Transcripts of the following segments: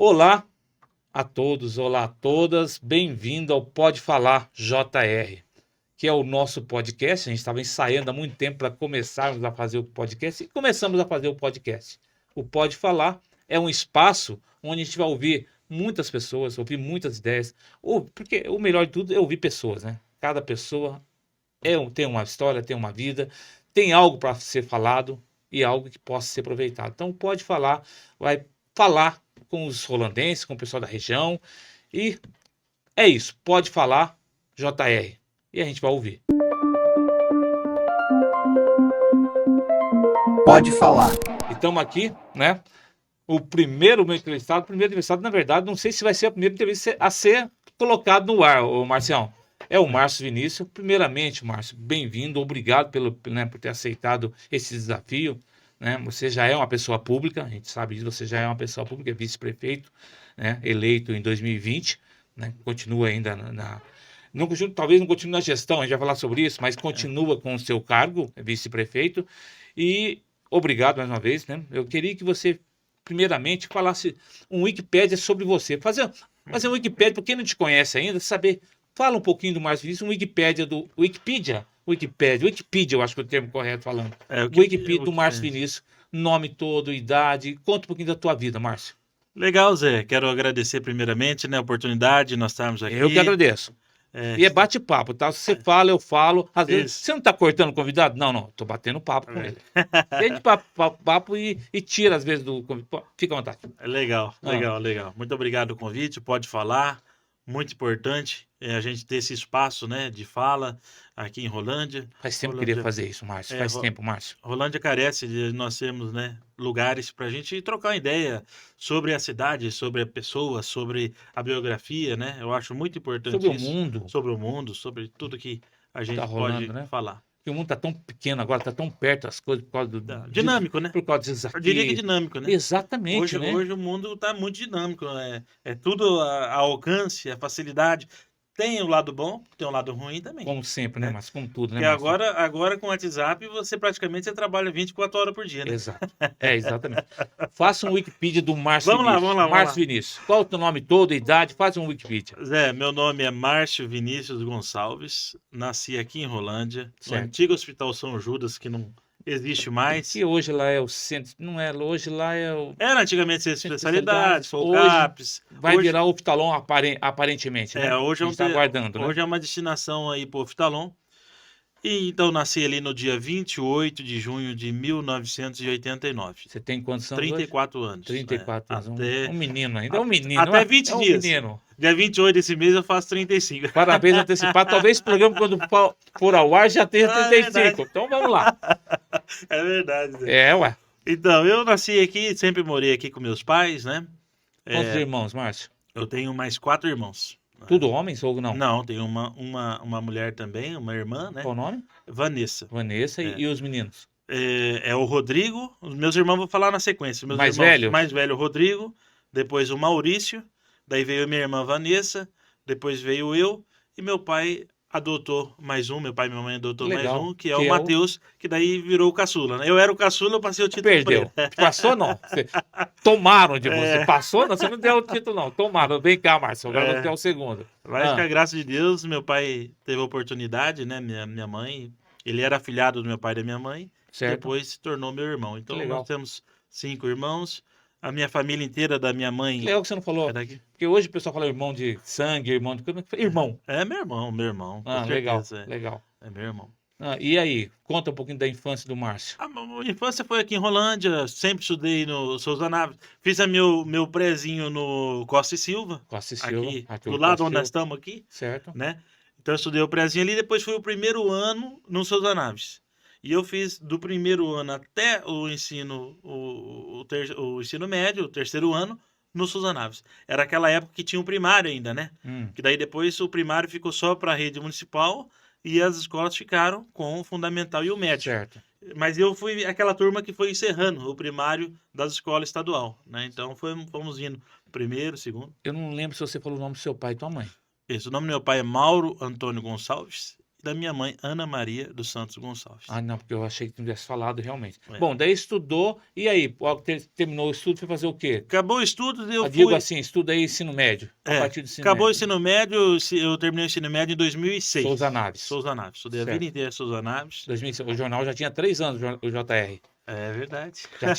Olá a todos, olá a todas, bem-vindo ao Pode Falar JR, que é o nosso podcast. A gente estava ensaiando há muito tempo para começarmos a fazer o podcast e começamos a fazer o podcast. O Pode Falar é um espaço onde a gente vai ouvir muitas pessoas, ouvir muitas ideias, porque o melhor de tudo é ouvir pessoas, né? Cada pessoa tem uma história, tem uma vida, tem algo para ser falado e algo que possa ser aproveitado. Então, Pode Falar, vai falar com os rolandenses, com o pessoal da região. E é isso. Pode falar, JR. E a gente vai ouvir. Pode falar. E estamos aqui, né? O primeiro entrevistado, na verdade, não sei se vai ser a primeira entrevista a ser colocado no ar, o Marcião. É o Márcio Vinícius. Primeiramente, Márcio, bem-vindo. Obrigado por ter aceitado esse desafio. Né? Você já é uma pessoa pública, a gente sabe disso, você já é uma pessoa pública, é vice-prefeito, né? Eleito em 2020, né? Continua ainda não continua, talvez não continue na gestão, a gente vai falar sobre isso, mas continua com o seu cargo, é vice-prefeito. E obrigado mais uma vez, né? Eu queria que você, primeiramente, falasse um Wikipédia sobre você. Fazer um Wikipédia, para quem não te conhece ainda, saber. Fala um pouquinho do Márcio Vinícius, um Wikipédia do Wikipedia, eu acho que é o termo correto falando. Wikipedia do Márcio Vinícius, nome todo, idade. Conta um pouquinho da tua vida, Márcio. Legal, Zé. Quero agradecer primeiramente, né, a oportunidade de nós estarmos aqui. Eu que agradeço. E é bate-papo, tá? Se você fala, eu falo. Às vezes, você não tá cortando o convidado? Não, tô batendo papo com ele. E a gente papo e tira, às vezes, do convidado. Fica à vontade. Legal. Muito obrigado pelo convite, pode falar. Muito importante a gente ter esse espaço, né, de fala aqui em Rolândia. Faz tempo que eu queria fazer isso, Márcio. Faz tempo, Márcio. Rolândia carece de nós termos, né, lugares para a gente trocar uma ideia sobre a cidade, sobre a pessoa, sobre a biografia, né? Eu acho muito importante sobre isso. Sobre o mundo, sobre tudo que a gente tá rolando, pode né? falar. Porque o mundo tá tão pequeno agora, tá tão perto das coisas por causa do... Dinâmico, né? Por causa dos desafios. Eu diria que dinâmico, né? Exatamente, hoje o mundo está muito dinâmico. É tudo a alcance, a facilidade. Tem o lado bom, tem o lado ruim também. Como sempre, né? Mas como tudo, né? Porque agora com o WhatsApp, você trabalha 24 horas por dia, né? Exato. Exatamente. Faça um Wikipedia do Márcio Vinícius. Vamos lá. Márcio Vinícius. Qual o teu nome todo, idade? Faz um Wikipedia. Zé, meu nome é Márcio Vinícius Gonçalves. Nasci aqui em Rolândia, certo. no antigo Hospital São Judas, que não existe mais. E hoje lá é o centro, não é? Hoje lá é o... Era antigamente centro de especialidades, FOCAPs. Vai virar o Oftalon aparentemente, né? Hoje está aguardando, hoje né? é uma destinação aí pro Oftalon. E então nasci ali no dia 28 de junho de 1989. Você tem quantos anos 34 hoje? anos. 34 anos. Até... Um menino ainda. É um menino. Até 20 dias. Menino. Dia 28 desse mês eu faço 35. Parabéns antecipado. Talvez o programa, quando for ao ar, já tenha 35. Então vamos lá. É verdade. Zé. Ué. Então, eu nasci aqui, sempre morei aqui com meus pais, né? Quantos irmãos, Márcio? Eu tenho mais 4 irmãos. Tudo homens ou não? Não, tenho uma mulher também, uma irmã, né? Qual o nome? Vanessa. E os meninos? É o Rodrigo. Os meus irmãos vou falar na sequência. Mais velho? Mais velho, o Rodrigo. Depois o Maurício. Daí veio minha irmã Vanessa. Depois veio eu. E meu pai adotou mais um. Meu pai e minha mãe adotou mais um, que é o Matheus, que daí virou o caçula, né? Eu era o caçula, eu passei o título. Perdeu. Passou, não? Tomaram de você. Passou, não? Você não deu o título, não. Tomaram. Vem cá, Márcio. Agora você é o segundo. Mas, com a graça de Deus, meu pai teve a oportunidade, né? Minha mãe, ele era afilhado do meu pai e da minha mãe. Certo. Depois se tornou meu irmão. Então, nós temos 5 irmãos. A minha família inteira da minha mãe... Que legal que você não falou. Porque hoje o pessoal fala irmão de sangue, irmão de... Irmão. É meu irmão. Legal. É meu irmão. E aí, conta um pouquinho da infância do Márcio. A infância foi aqui em Rolândia, sempre estudei no Souza Naves. Fiz meu prézinho no Costa e Silva. Aqui do lado onde nós estamos aqui. Certo. Né? Então eu estudei o prézinho ali, depois fui o primeiro ano no Souza Naves. E eu fiz do primeiro ano até o ensino, o ensino médio, o terceiro ano, no Souza Naves. Era aquela época que tinha o primário ainda, né? Que daí depois o primário ficou só para a rede municipal e as escolas ficaram com o fundamental e o médio. Certo. Mas eu fui aquela turma que foi encerrando o primário das escolas estadual, né? Então fomos indo primeiro, segundo. Eu não lembro se você falou o nome do seu pai e tua mãe. Isso, o nome do meu pai é Mauro Antônio Gonçalves da minha mãe, Ana Maria dos Santos Gonçalves. Ah, não, porque eu achei que tu tivesse falado realmente. É. Bom, daí estudou, e aí, terminou o estudo, foi fazer o quê? Acabou o estudo, eu Digo fui... assim, estuda aí ensino médio, a partir do ensino Acabou o médio. ensino médio, eu terminei o ensino médio em 2006. Souza Naves. Souza Naves. Estudei a Certo. vida inteira em Souza Naves. 2006, o jornal já tinha 3 anos, o JR. É verdade. Já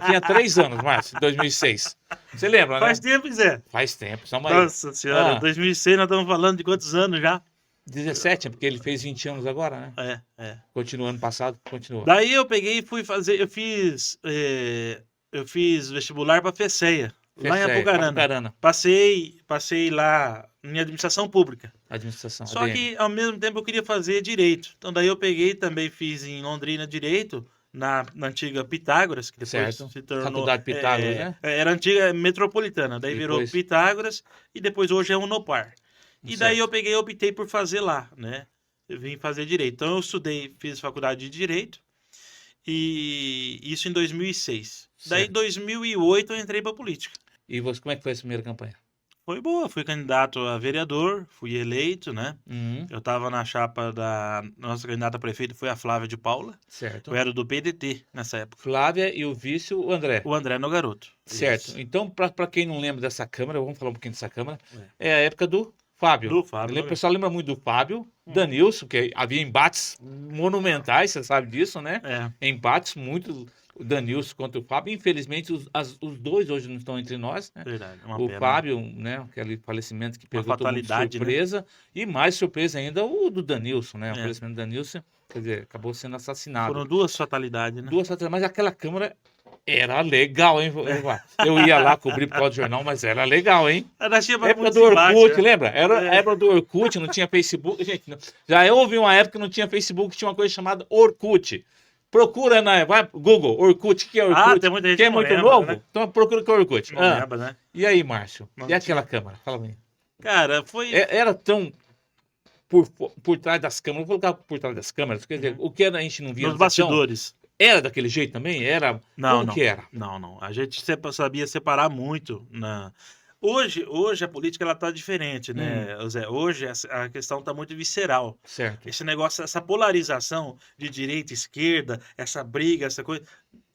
tinha 3 anos, Márcio, em 2006. Você lembra, Faz né? tempo, Zé. Faz tempo, só mais Nossa senhora, 2006 nós estamos falando de quantos anos já? 17, porque ele fez 20 anos agora, né? É. Continua ano passado, continua. Daí eu peguei e fui fazer, eu fiz vestibular para FECEA, lá em Apucarana. Passei lá em administração pública. Administração. Só que ao mesmo tempo eu queria fazer direito. Então daí eu peguei também fiz em Londrina direito, na antiga Pitágoras, que depois Certo. se tornou... Faculdade Pitágoras, né? Era antiga metropolitana, daí virou Depois- Pitágoras e depois hoje é Unopar. E daí Certo. eu optei por fazer lá, né? Eu vim fazer direito. Então eu estudei, fiz faculdade de direito e isso em 2006. Daí em Certo. 2008 eu entrei para política. E você, como é que foi essa primeira campanha? Foi boa, fui candidato a vereador, fui eleito, né? Eu estava na chapa da nossa candidata a prefeito, foi a Flávia de Paula. Certo. Eu era do PDT nessa época. Flávia e o vice, o André. O André Nogaroto. Certo. Isso. Então, para quem não lembra dessa Câmara, vamos falar um pouquinho dessa Câmara, é a época do Fábio. Do Fábio. O pessoal lembra muito do Fábio, Danilson, que havia embates monumentais, você sabe disso, né? É. Embates muito, o Danilson contra o Fábio. Infelizmente, os dois hoje não estão entre nós, né? Verdade. Uma O pena. Fábio, né? Aquele falecimento que pegou todo mundo de fatalidade, né? surpresa. E mais surpresa ainda o do Danilson, né? O É. falecimento do Danilson, quer dizer, acabou sendo assassinado. Foram duas fatalidades, né? Mas aquela Câmara era legal, hein? Eu ia lá cobrir por causa do jornal, mas era legal, hein? Nós tínhamos Época muito do Orkut, embate, né? lembra? Era a É. época do Orkut, não tinha Facebook. Gente, já houve uma época que não tinha Facebook, tinha uma coisa chamada Orkut. Procura vai Google, Orkut, que é Orkut? tem muita gente que é que não muito lembra, novo? né? Então procura o que é Orkut. Não lembra, né? E aí, Márcio? Não E aquela Câmara? Fala pra mim. Cara, foi... Era tão por trás das câmeras, vou colocar por trás das câmeras, quer dizer, o que a gente não via Nos na televisão, bastidores. era daquele jeito também? Era? Não, Como não. que era? Não. A gente sabia separar muito. Hoje a política ela tá diferente, né, Zé? Hoje a questão tá muito visceral. Certo. Esse negócio, essa polarização de direita e esquerda, essa briga, essa coisa.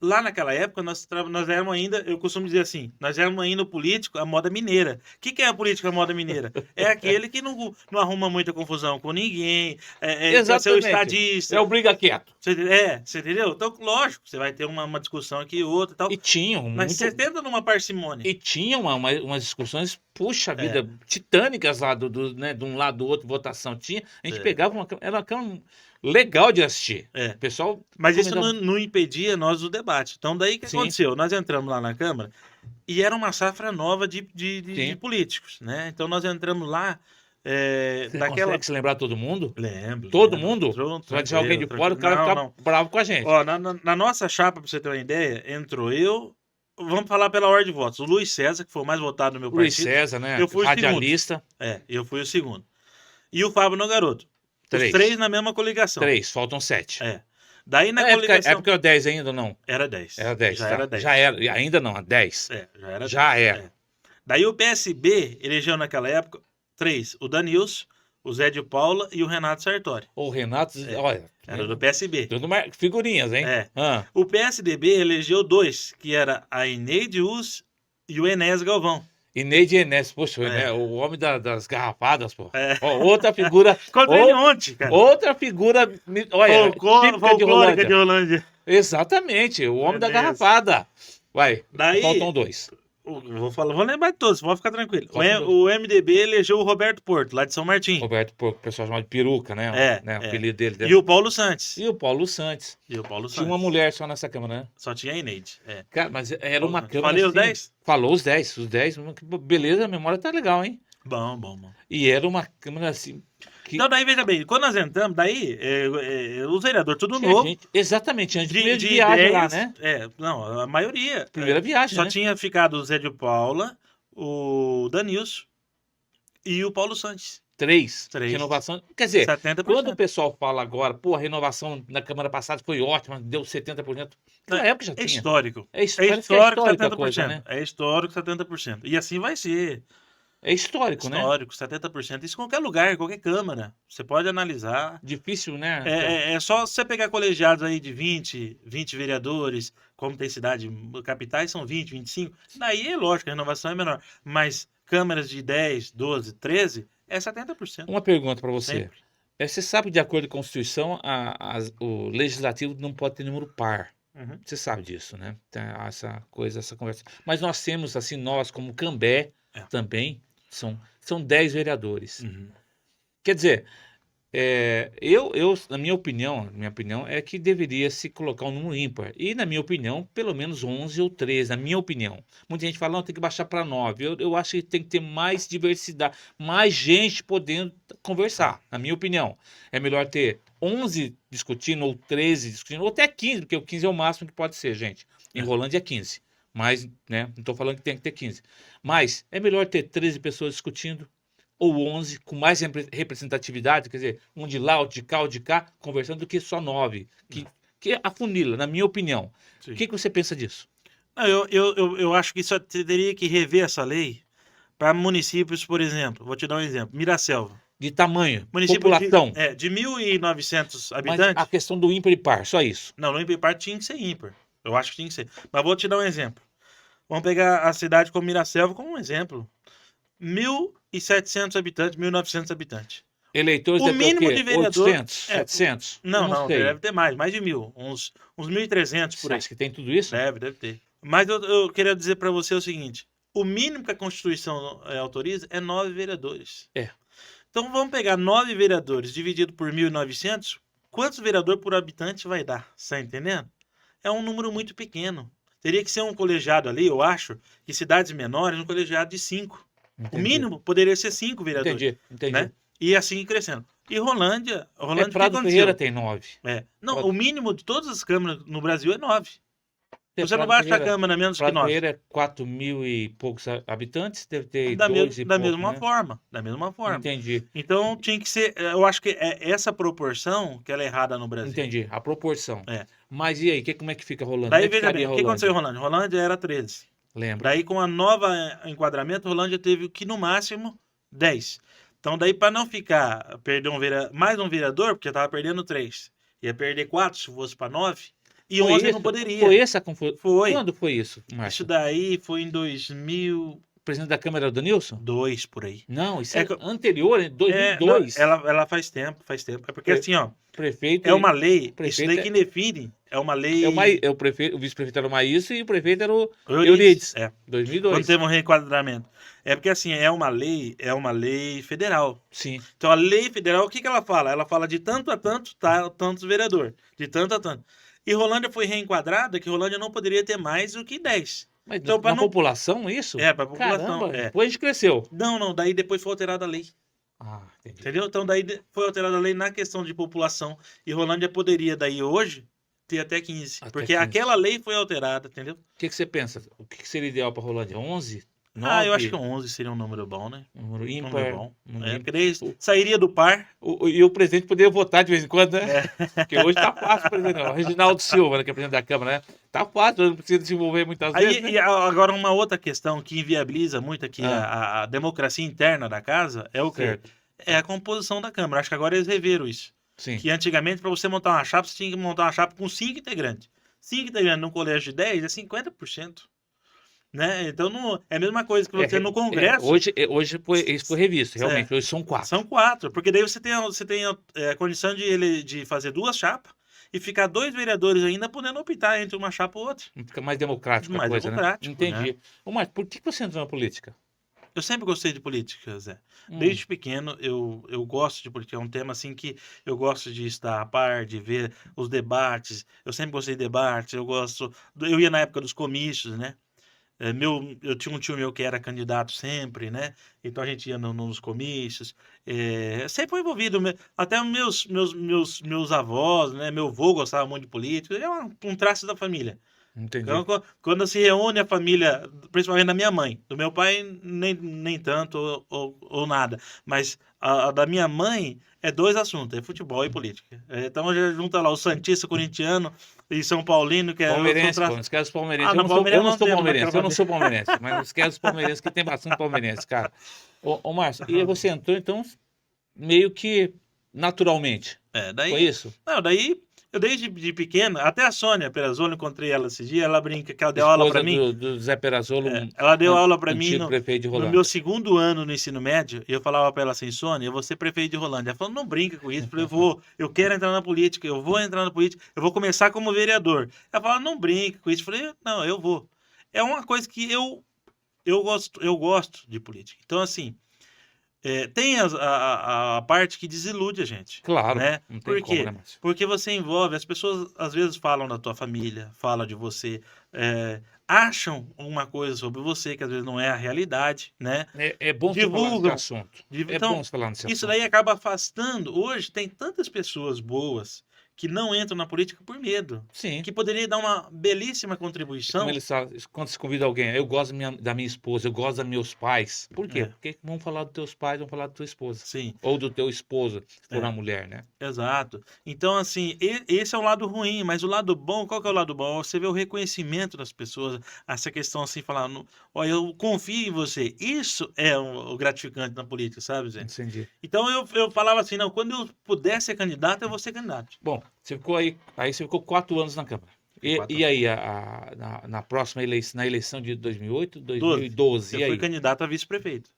Lá naquela época, nós éramos ainda, eu costumo dizer assim, nós éramos ainda o político à moda mineira. O que é a política à moda mineira? É aquele que não arruma muita confusão com ninguém, quer ser o Exatamente. estadista. É o briga quieto. Você entendeu? Então, lógico, você vai ter uma discussão aqui e outra e tal. E tinham Mas muito... você tenta numa parcimônia. E tinha umas discussões, puxa vida, titânicas lá né, de um lado do outro, votação tinha. A gente pegava era uma câmera legal de assistir. O pessoal... Mas isso não impedia nós do debate. Então, daí o que Sim. aconteceu? Nós entramos lá na Câmara e era uma safra nova de políticos, né? Então, nós entramos lá Você consegue se lembrar todo mundo? Lembro. Todo mundo? Você Você vai deixar alguém de fora, o cara vai ficar bravo com a gente. Ó, na nossa chapa, pra você ter uma ideia, entrou eu... Vamos falar pela ordem de votos. O Luiz César, que foi o mais votado no meu Luiz partido. César, né? Eu fui o Radialista. Eu fui o segundo. E o Fábio Nogaroto. Os 3 na mesma coligação. 3, faltam 7. Daí na coligação... Época era 10 ainda ou não? Era 10. Era 10. Já tá. era 10. Já era. Ainda não, 10. Já era. 10. Daí o PSB elegeu naquela época 3. O Danilson, o Zé de Paula e o Renato Sartori. O Renato, olha... Era do PSB. Tudo figurinhas, hein? O PSDB elegeu 2, que era a Ineide Us e o Enéas Galvão. Ineide Enéas, poxa, né? O homem das garrafadas, pô. Outra figura... Encontrei ele ontem, cara. Outra figura... Olha, típica de Rolândia. Exatamente, o homem da garrafada. Vai, faltam 2. Vou lembrar de todos, pode ficar tranquilo. O MDB elegeu o Roberto Porto, lá de São Martim. Roberto Porto, o pessoal chama de peruca, né? O apelido dele. E o Paulo Santos. E o Paulo Santos. Tinha uma mulher só nessa Câmara, né? Só tinha a Ineide. Cara, mas era uma Câmara... Falei os 10? Falou os 10. Beleza, a memória tá legal, hein? Bom. E era uma Câmara assim... Então, daí, veja bem, quando nós entramos, daí, os vereadores, tudo novo. Exatamente, antes de viagem lá, né? Não, a maioria. Primeira viagem, Só né? tinha ficado o Zé de Paula, o Danilson e o Paulo Santos. 3. Renovação. Quer dizer, 70%. quando o pessoal fala agora, pô, a renovação na Câmara passada foi ótima, deu 70%. Naquela época já tinha. Histórico. É histórico 70%. Coisa, né? É histórico 70%. E assim vai ser. É histórico, né? Histórico, 70%. Isso em qualquer lugar, qualquer câmara. Você pode analisar. Difícil, né? É só você pegar colegiados aí de 20 vereadores, como tem cidade, capitais são 20, 25. Daí é lógico, a renovação é menor. Mas câmaras de 10, 12, 13 é 70%. Uma pergunta para você. Sempre. Você sabe que, de acordo com a Constituição, o legislativo não pode ter número par. Uhum. Você sabe disso, né? Tem essa coisa, essa conversa. Mas nós temos, assim, nós, como Cambé, É. também, são 10 vereadores. Uhum. Quer dizer, na minha opinião é que deveria se colocar um número ímpar. E, na minha opinião, pelo menos 11 ou 13, na minha opinião. Muita gente fala, não, tem que baixar para 9. Eu acho que tem que ter mais diversidade, mais gente podendo conversar, na minha opinião. É melhor ter 11 discutindo, ou 13 discutindo, ou até 15, porque o 15 é o máximo que pode ser, gente. Em Rolândia é 15. Mas, né, não estou falando que tem que ter 15. Mas é melhor ter 13 pessoas discutindo, ou 11, com mais representatividade, quer dizer, um de lá, outro de cá, conversando, do que só 9, que afunila, na minha opinião. Sim. O que você pensa disso? Não, eu acho que só teria que rever essa lei para municípios, por exemplo. Vou te dar um exemplo. Miraselva. De tamanho, Município população, de 1.900 mas habitantes. a questão do ímpar e par, só isso. Não, no ímpar tinha que ser ímpar. Eu acho que tinha que ser. Mas vou te dar um exemplo. Vamos pegar a cidade como Miraselva como um exemplo. 1.700 habitantes, 1.900 habitantes. Eleitores O deve ter mínimo quê? de vereador... 800, 700? Eu Não, sei. deve ter mais de 1.000. Uns 1.300 por Você aí. acha que tem tudo isso? Deve ter. Mas eu queria dizer para você o seguinte. O mínimo que a Constituição autoriza é 9 vereadores. É. Então vamos pegar 9 vereadores dividido por 1.900. Quantos vereadores por habitante vai dar? Você tá entendendo? É um número muito pequeno. Teria que ser um colegiado ali, eu acho, que cidades menores, um colegiado de 5. O Entendi. mínimo poderia ser 5 vereadores. Entendi. Né? E assim ir crescendo. E Rolândia o que Prado aconteceu? Ferreira tem 9. Não, Prado- o mínimo de todas as câmaras no Brasil é 9. Você não Prado baixa a Ferreira- câmara menos que Prado 9. Ferreira é 4 mil e poucos habitantes, deve ter Da 2 e pouco, mesma né? forma. Da mesma forma. Entendi. Então tinha que ser. Eu acho que é essa proporção que ela é errada no Brasil. Entendi, a proporção. É. Mas e aí, como é que fica rolando? Daí Como é que veja bem, ficaria o que aconteceu em Rolândia? Rolândia? Rolândia era 13. Lembra? Daí com a nova enquadramento, Rolândia teve que no máximo 10. Então daí para não ficar, perder mais um vereador, porque tava perdendo 3. Ia perder 4 se fosse para 9. E 11 não poderia. Foi essa confusão? Foi. Quando foi isso, Isso Márcio? daí foi em 2002, O presidente da Câmara era o Danilson? por aí. Não, isso É é que- anterior, em Não, 2002. ela faz tempo. É porque assim, ó, Prefeito é uma lei, isso prefeito daí é- que define, é uma lei... o prefeito, o vice-prefeito era o Maílson e o prefeito era o Euridice. Euridice. É, 2002. quando teve um reenquadramento. É porque assim, é uma lei federal. Sim. Então a lei federal, o que ela fala? Ela fala de tanto a tanto, tantos vereador, de tanto a tanto. E Rolândia foi reenquadrada que Rolândia não poderia ter mais do que 10. Mas Então, pra na não- população, isso? É, pra população, Caramba, é. depois a gente cresceu. Não, daí depois foi alterada a lei. Ah, entendi. Entendeu? Então daí foi alterada a lei na questão de população. E Rolândia poderia daí hoje ter até 15. Até porque 15. aquela lei foi alterada, entendeu? O que você pensa? O que seria ideal para Rolândia? 11? 9? Ah, eu acho que 11 seria um número bom, né? Número Um ímpar. número bom. número É, ímpar. porque daí sairia do par. E o presidente poderia votar de vez em quando, né? É. Porque hoje tá fácil, por exemplo. O Reginaldo Silva, né, que é presidente da Câmara, né? Tá fácil, não precisa se envolver muitas Aí, vezes, né? e agora uma outra questão que inviabiliza muito aqui a democracia interna da casa é o quê? Certo. É a composição da Câmara. Acho que agora eles reveram isso. Sim. Que antigamente, para você montar uma chapa, você tinha que montar uma chapa com 5 integrantes. 5 integrantes num colégio de 10 é 50%. Né? Então não, é a mesma coisa que você no Congresso. Hoje isso foi revisto, realmente. Hoje são 4. São 4, porque daí você tem a condição de fazer 2 chapas e ficar 2 vereadores ainda podendo optar entre uma chapa ou outra. Fica mais democrático a Mais coisa, democrático, né? Entendi. Ô, Márcio, por que você entrou na política? Eu sempre gostei de política, Zé. Desde pequeno eu gosto de política. É um tema assim que eu gosto de estar a par, de ver os debates. Eu sempre gostei de debates. Eu ia na época dos comícios, né? Eu tinha um tio meu que era candidato sempre, né? Então a gente ia nos comícios. Sempre foi envolvido. Até meus avós, né? Meu avô gostava muito de política. É um traço da família. Entendi. Então, quando se reúne a família, principalmente da minha mãe, do meu pai nem tanto ou nada, mas a da minha mãe é 2 assuntos, é futebol e política. Então já junta lá o santista corintiano, E São Paulino, que é... Palmeirense, pô, não esquece os palmeirenses. Ah, não, Eu não sou temos, palmeirense, naquela eu não sou palmeirense, mas não esquece os palmeirenses, que tem bastante palmeirense, cara. Ô Márcio, e aí você entrou, então, meio que naturalmente. É, Foi daí... isso? Não, daí... Eu desde de pequena, até a Sônia Perazzolo, encontrei ela esse dia, ela brinca que ela deu aula pra Esposa mim. do Zé Perazzolo, Ela deu aula pra mim antigo prefeito de no Rolândia. meu segundo ano no ensino médio, e eu falava pra ela assim, Sônia, eu vou ser prefeito de Rolândia. Ela falou, não brinca com isso, eu quero entrar na política, eu vou entrar na política, eu vou começar como vereador. Ela falou, não brinca com isso. Eu falei, não, eu vou. É uma coisa que eu gosto de política. Então, assim, tem a parte que desilude a gente, Claro, né? não tem Por como, quê? né, Márcio? Porque você envolve, as pessoas às vezes falam da tua família, falam de você, acham uma coisa sobre você que às vezes não é a realidade, né? É bom você falar nesse Divulgam. assunto. É Então, bom você falar nesse isso assunto. daí acaba afastando. Hoje tem tantas pessoas boas que não entram na política por medo, Sim. que poderia dar uma belíssima Como contribuição. eles falam, quando você convida alguém, eu gosto da minha esposa, eu gosto dos meus pais. Por quê? É. Porque vão falar dos teus pais, vão falar da tua esposa. Sim. Ou do teu esposo, se for É. uma mulher, né? Exato. Então, assim, esse é o lado ruim, mas o lado bom, qual que é o lado bom? Você vê o reconhecimento das pessoas, essa questão assim, falar, olha, eu confio em você. Isso é o gratificante na política, sabe, Zé? Entendi. Então eu falava assim, não, quando eu puder ser candidato, eu vou ser candidato. Bom, você ficou aí você ficou 4 anos na Câmara. E aí, na próxima eleição, na eleição de 2008, 2012, Eu e fui aí? candidato a vice-prefeito.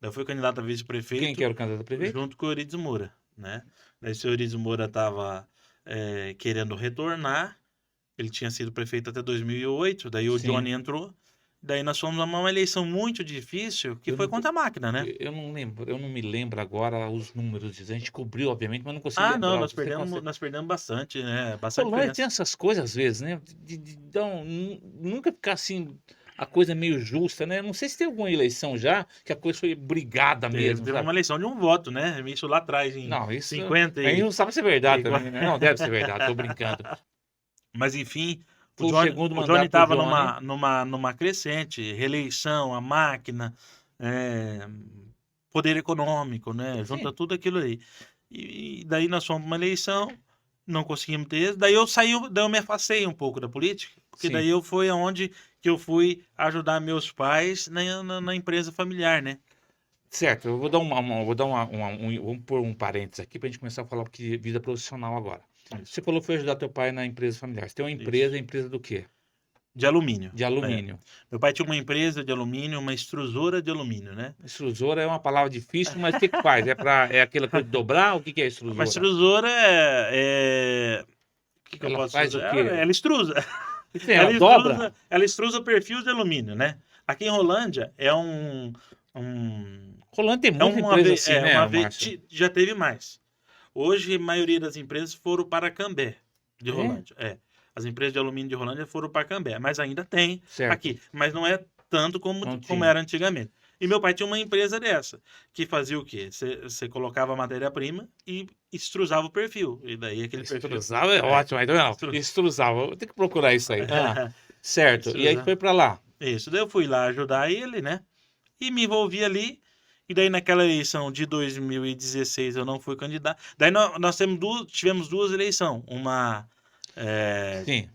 Eu fui candidato a vice-prefeito. Quem que era o candidato a prefeito? Junto com o Euridice Moura, né? Daí o senhor Euridice Moura estava querendo retornar, ele tinha sido prefeito até 2008, daí o Sim. Johnny entrou, daí nós fomos a uma eleição muito difícil, que foi contra a máquina, né? Eu não me lembro agora os números. A gente cobriu, obviamente, mas não consegui Ah, lembrar. não, nós Você perdemos, consegue? nós perdemos bastante, né? Bastante Rolândia diferença. tem essas coisas às vezes, né? Então, nunca ficar assim, a coisa meio justa, né? Não sei se tem alguma eleição já que a coisa foi brigada mesmo, Teve sabe? uma eleição de um voto, né? Isso lá atrás, em Não, isso 50 aí e... não sabe se é verdade igual- também, né? Não, deve ser verdade, tô brincando. Mas enfim, Foi o segundo o mandato Johnny do estava Johnny. numa crescente, reeleição, a máquina, poder econômico, né? Junta Sim. tudo aquilo aí. E daí nós fomos para uma eleição, não conseguimos ter. Daí eu me afastei um pouco da política, porque Sim. daí foi aonde que eu fui ajudar meus pais na empresa familiar, né? Certo, eu vou dar vamos pôr um parênteses aqui pra gente começar a falar de vida profissional agora. Isso. Você falou que foi ajudar teu pai na empresa familiar. Você tem uma empresa, empresa do quê? De alumínio. De alumínio. Meu pai tinha uma empresa de alumínio, uma extrusora de alumínio, né? Extrusora é uma palavra difícil, mas o que faz? É aquela coisa de dobrar? O que é extrusora? Uma extrusora o que eu Ela posso faz dizer? o quê? Ela extrusa. Ela dobra? Ela extrusa perfis de alumínio, né? Aqui em Rolândia é Rolando tem é muita uma empresa vez, assim, né, uma vez Márcio? já teve mais. Hoje a maioria das empresas foram para Cambé de É? Rolândia. As empresas de alumínio de Rolândia foram para Cambé, mas ainda tem Certo. aqui, mas não é tanto Não como tinha. era antigamente. E meu pai tinha uma empresa dessa, que fazia o quê? Você colocava a matéria-prima e extrusava o perfil. E daí aquele perfil... Extrusava é ótimo, então não. Extrusava, eu tenho que procurar isso aí. Certo, e aí Extrusava. foi pra lá. Isso, daí eu fui lá ajudar ele, né? E me envolvi ali. E daí naquela eleição de 2016 eu não fui candidato. Daí nós tivemos duas eleições. Uma Sim,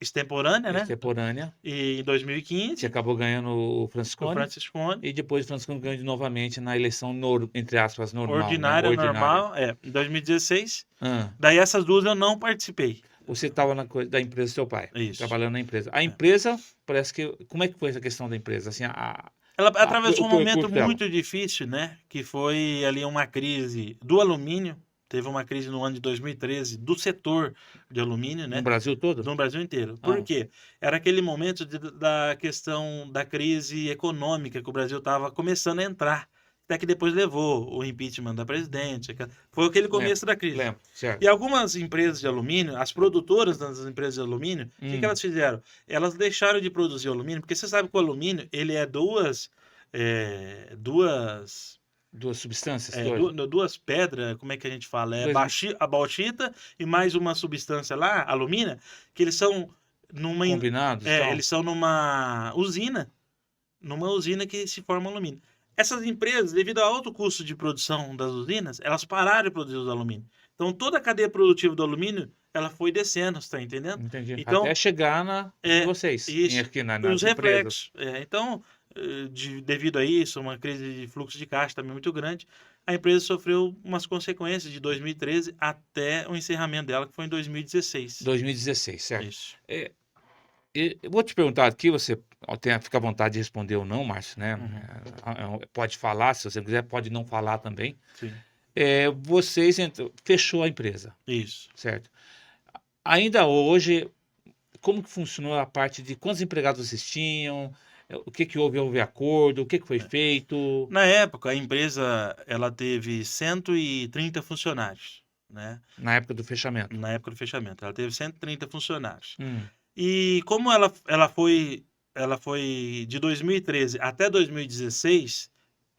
extemporânea, né? extemporânea. E em 2015, Você acabou ganhando o o Franciscone. Francisco Cone. E depois o Franciscone ganhou novamente na eleição, entre aspas, normal. né? Ordinária, normal, em 2016. Ah, Daí essas duas eu não participei. você estava na coisa da empresa do seu pai. Isso. Trabalhando na empresa. A empresa, parece que... Como é que foi essa questão da empresa? Assim, Ela atravessou um o momento percurso dela. muito difícil, né? Que foi ali uma crise do alumínio. Teve uma crise no ano de 2013 do setor de alumínio, né? no Brasil todo? No Brasil inteiro. Por Ah. quê? Era aquele momento da questão da crise econômica que o Brasil estava começando a entrar. Até que depois levou o impeachment da presidente. Foi aquele começo da crise. Lembro, certo. E algumas empresas de alumínio, as produtoras das empresas de alumínio, o que elas fizeram? Elas deixaram de produzir alumínio, porque você sabe que o alumínio, ele é duas Duas substâncias? duas pedras, como é que a gente fala? Dois- A bauxita e mais uma substância lá, alumínio, que eles são Combinados e tal? eles são numa usina que se forma alumínio. Essas empresas, devido ao alto custo de produção das usinas, elas pararam de produzir os alumínios. Então, toda a cadeia produtiva do alumínio, ela foi descendo, você está entendendo? Entendi. Então, Até chegar em é, vocês, isso, aqui os nas empresas. reflexos. Então, devido a isso, uma crise de fluxo de caixa também muito grande, a empresa sofreu umas consequências de 2013 até o encerramento dela, que foi em 2016. 2016, certo? Isso. Eu vou te perguntar aqui, você fica à vontade de responder ou não, Márcio, né? Pode falar, se você quiser, pode não falar também. Sim. Vocês fechou a empresa, Isso. certo? Ainda hoje, como que funcionou a parte de quantos empregados vocês tinham? O que houve acordo? O que foi feito? Na época, a empresa ela teve 130 funcionários, né? Na época do fechamento. Na época do fechamento, ela teve 130 funcionários. Hum, E como ela foi de 2013 até 2016,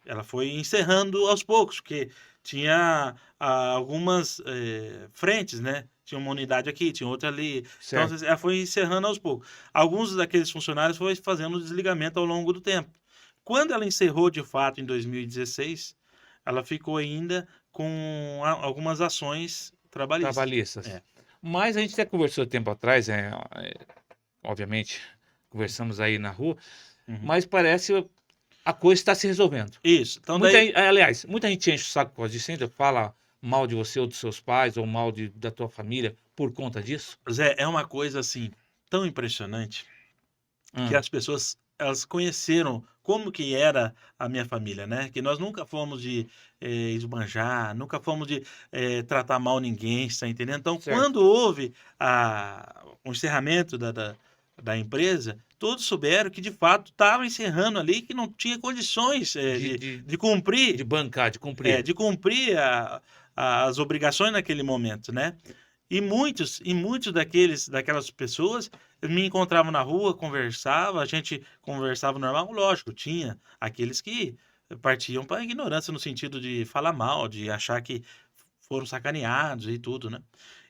ela foi encerrando aos poucos, porque tinha algumas frentes, né? Tinha uma unidade aqui, tinha outra ali. Então, certo. ela foi encerrando aos poucos. Alguns daqueles funcionários foi fazendo desligamento ao longo do tempo. Quando ela encerrou de fato em 2016, ela ficou ainda com algumas ações trabalhistas. Trabalhistas. É. Mas a gente até conversou tempo atrás, obviamente, conversamos aí na rua, Uhum. mas parece a coisa está se resolvendo. Isso. Então, Aliás, muita gente enche o saco por causa disso ainda, fala mal de você ou dos seus pais, ou mal da tua família por conta disso. Zé, é uma coisa assim tão impressionante que Ah, as pessoas elas conheceram como que era a minha família, né? Que nós nunca fomos de esbanjar, nunca fomos de tratar mal ninguém, está entendendo? Então, certo. quando houve o encerramento da empresa, todos souberam que de fato estava encerrando ali, que não tinha condições de cumprir, De bancar, de cumprir. de cumprir as obrigações naquele momento, né? E muitos daquelas pessoas me encontravam na rua, a gente conversava normal, lógico, tinha aqueles que partiam para ignorância no sentido de falar mal, de achar que foram sacaneados e tudo, né?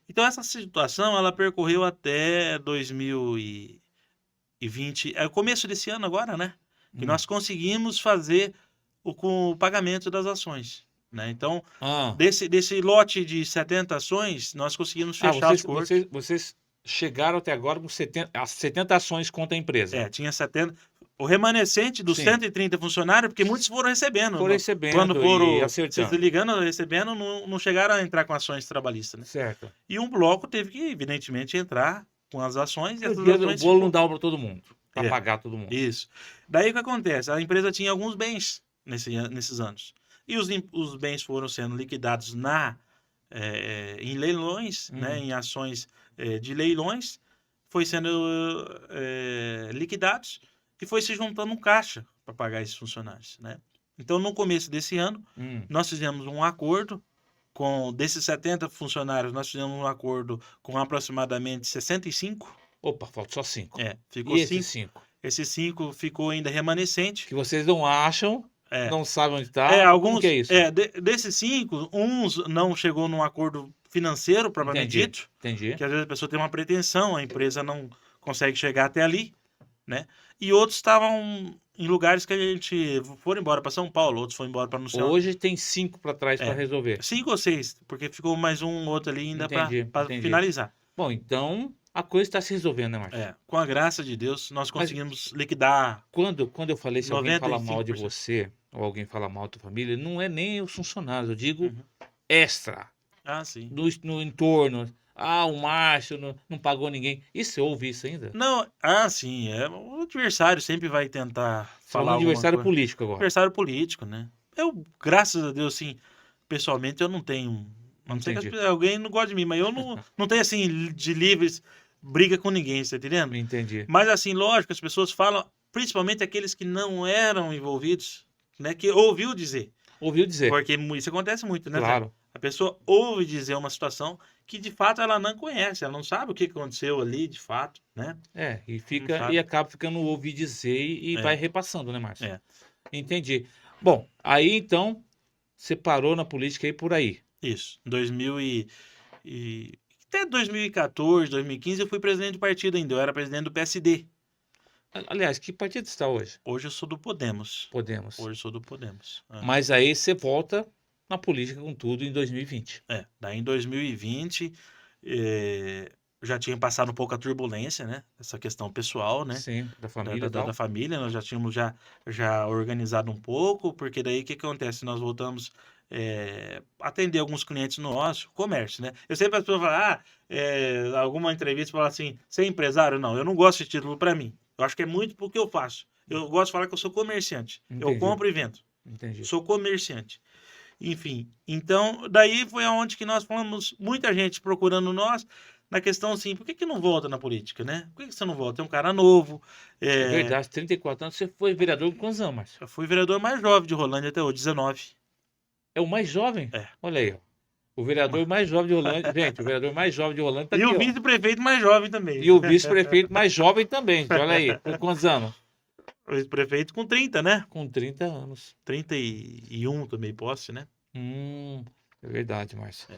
Então essa situação ela percorreu até 2020, é o começo desse ano agora, né? Que nós conseguimos fazer com o pagamento das ações, né? Então, desse lote de 70 ações, nós conseguimos fechar os acordos. Vocês chegaram até agora com 70 ações contra a empresa. Tinha 70. O remanescente dos Sim. 130 funcionários, porque muitos foram recebendo. Foram recebendo Quando foram e se acertando. desligando, recebendo, não chegaram a entrar com ações trabalhistas, né? Certo. E um bloco teve que, evidentemente, entrar com as ações. E essas O ações bolo não dá para todo mundo, para pagar todo mundo. Isso. Daí o que acontece? A empresa tinha alguns bens nesses anos. E os bens foram sendo liquidados em leilões, né, em ações de leilões, foi sendo liquidados e foi se juntando um caixa para pagar esses funcionários, né? Então, no começo desse ano, nós fizemos um acordo desses 70 funcionários, nós fizemos um acordo com aproximadamente 65. Opa, falta só 5. Ficou e esses 5? Esses 5 ficou ainda remanescente. Que vocês não acham, não sabem onde está. Alguns, como que é isso? Desses 5, uns não chegou num acordo financeiro, propriamente dito. Entendi. Que às vezes a pessoa tem uma pretensão, a empresa não consegue chegar até ali, né? E outros estavam em lugares que a gente foram embora para São Paulo, outros foram embora para não sei onde. Hoje tem 5 para trás para resolver. 5 ou 6, porque ficou mais um outro ali ainda para entendi. finalizar. Bom, então a coisa está se resolvendo, né, Márcio? Com a graça de Deus, nós conseguimos liquidar. Quando eu falei, se alguém fala mal de 95%. você, ou alguém fala mal da tua família, não é nem os funcionários, eu digo extra. Sim. No entorno. O Márcio não pagou ninguém. E você ouve isso ainda? Não, sim. O adversário sempre vai tentar falar alguma adversário coisa. político agora. Adversário político, né? Eu, graças a Deus, assim, pessoalmente eu não tenho. A não ser que alguém não gosta de mim, mas eu não tenho, assim, de livres briga com ninguém, você tá entendendo? Entendi. Mas, assim, lógico, as pessoas falam, principalmente aqueles que não eram envolvidos, né? Que ouviu dizer. Ouviu dizer. Porque isso acontece muito, né? Claro. A pessoa ouve dizer uma situação que de fato ela não conhece, ela não sabe o que aconteceu ali de fato, né? E acaba ficando ouvir dizer e vai repassando, né, Márcio? Entendi. Bom, aí então você parou na política aí por aí. Isso. Até 2014, 2015 eu fui presidente do partido ainda, eu era presidente do PSD. Aliás, que partido você está hoje? Hoje eu sou do Podemos. Podemos. Hoje eu sou do Podemos. Mas aí você volta na política com tudo em 2020. Daí em 2020 já tinha passado um pouco a turbulência, né? Essa questão pessoal, né? Sim, da Da, família da, e da- tal. da família, nós já tínhamos já organizado um pouco, porque daí o que acontece? Nós voltamos a atender alguns clientes nossos, comércio, né? Eu sempre as pessoas falam, alguma entrevista fala assim, você é empresário? Não, eu não gosto de título para mim. Eu acho que é muito porque eu faço. Eu gosto de falar que eu sou comerciante. Eu Entendi, compro e vendo. entendi. Sou comerciante. Enfim, então daí foi aonde que nós falamos, muita gente procurando nós, na questão assim, por que não volta na política, né? Por que você não volta? É um cara novo, É verdade, 34 anos, você foi vereador com quantos anos, Márcio? eu fui vereador mais jovem de Rolândia até hoje, 19. É o mais jovem? É. Olha aí, ó. O vereador mais jovem de Rolândia. Gente, o vereador mais jovem de Rolândia tá E aqui, o ó. vice-prefeito mais jovem também. E o vice-prefeito mais jovem também, gente. Olha aí, com quantos anos? O vice-prefeito com 30, né? Com 30 anos. 31 também posse, né? É verdade, Márcio.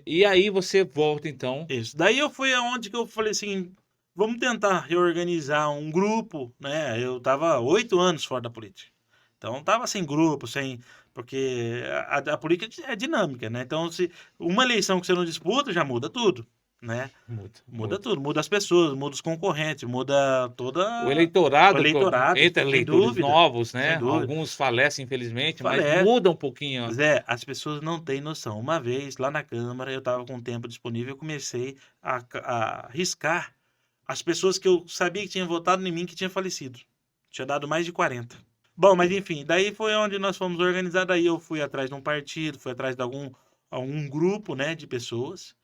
E aí você volta, então. Isso. Daí eu fui aonde que eu falei assim, vamos tentar reorganizar um grupo, né? Eu tava 8 anos fora da política. Então tava sem grupo, sem. Porque a política é dinâmica, né? Então, se uma eleição que você não disputa, já muda tudo, né? Muda tudo, muda as pessoas, muda os concorrentes, muda toda O eleitorado, o eleitorado, entra sem eleitores dúvida, novos, né? sem dúvida. Alguns falecem, infelizmente, mas Falece. muda um pouquinho. Zé, as pessoas não têm noção. Uma vez, lá na Câmara, eu estava com tempo disponível, eu comecei a riscar as pessoas que eu sabia que tinham votado em mim que tinham falecido. Tinha dado mais de 40. Bom, mas enfim, daí foi onde nós fomos organizar. Daí eu fui atrás de um partido, fui atrás de algum grupo, né, de pessoas.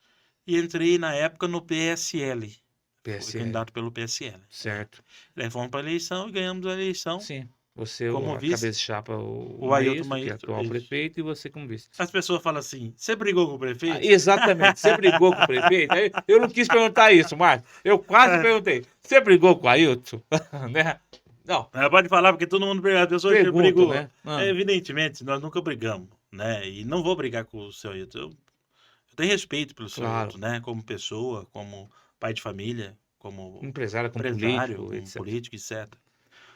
E entrei na época no PSL. Fui PSL, candidato pelo PSL. certo. Daí fomos para a eleição e ganhamos a eleição. Sim. Você, Como a vice, cabeça de chapa, o Ailton Maísto, que é Maísto, atual isso. prefeito, e você como vice. As pessoas falam assim, você brigou com o prefeito? Exatamente. Você brigou com o prefeito? Aí eu não quis perguntar isso, Márcio. Eu quase perguntei. Você brigou com o Ailton? Né? Não. Pode falar, porque todo mundo briga. A pessoa que Pergunto, brigou. né? Evidentemente, nós nunca brigamos, né? E não vou brigar com o seu Ailton. Eu tenho respeito pelo seu Claro. Ailton, né? Como pessoa, como pai de família, como Empresário, como empresário, político, como etc. político, etc.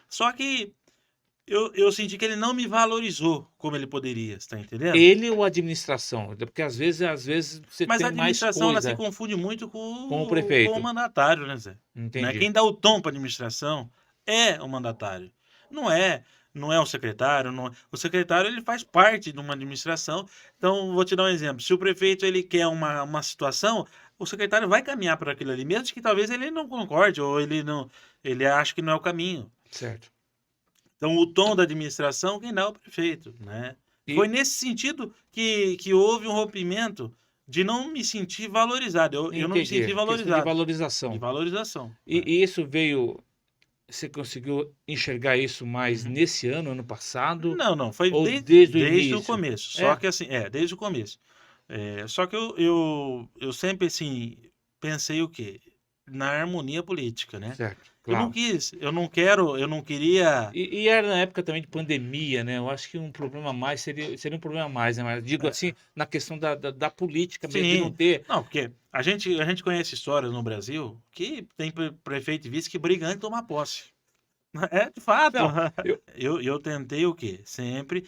Só que eu senti que ele não me valorizou como ele poderia, você tá entendendo? Ele ou a administração? Porque às vezes você Mas a tem mais administração ela coisa. se confunde muito Com o prefeito. com o mandatário, né, Zé? Né? Entendi. Quem dá o tom para a administração é o mandatário. Não é o secretário. O secretário ele faz parte de uma administração. Então, vou te dar um exemplo. Se o prefeito ele quer uma situação, o secretário vai caminhar para aquilo ali, mesmo que talvez ele não concorde ou ele acha que não é o caminho. Certo. Então, o tom da administração, quem dá é o prefeito, né? E- Foi nesse sentido que houve um rompimento de não me sentir valorizado. Eu não me Entendi. senti Questão valorizado. de valorização. De valorização. E isso veio. Você conseguiu enxergar isso mais nesse ano passado? Não, foi Ou desde desde o o início? começo. É? Só que assim, desde o começo. Só que eu sempre assim, pensei o quê? Na harmonia política, né? Certo. Eu não Claro. quis, eu não queria. E era na época também de pandemia, né? Eu acho que um problema a mais seria um problema a mais, né? Mas digo assim, na questão da política mesmo, de Sim. não ter. Não, porque a gente conhece histórias no Brasil que tem prefeito e vice que brigam antes de tomar posse. É, de fato. Não, Eu tentei o quê? Sempre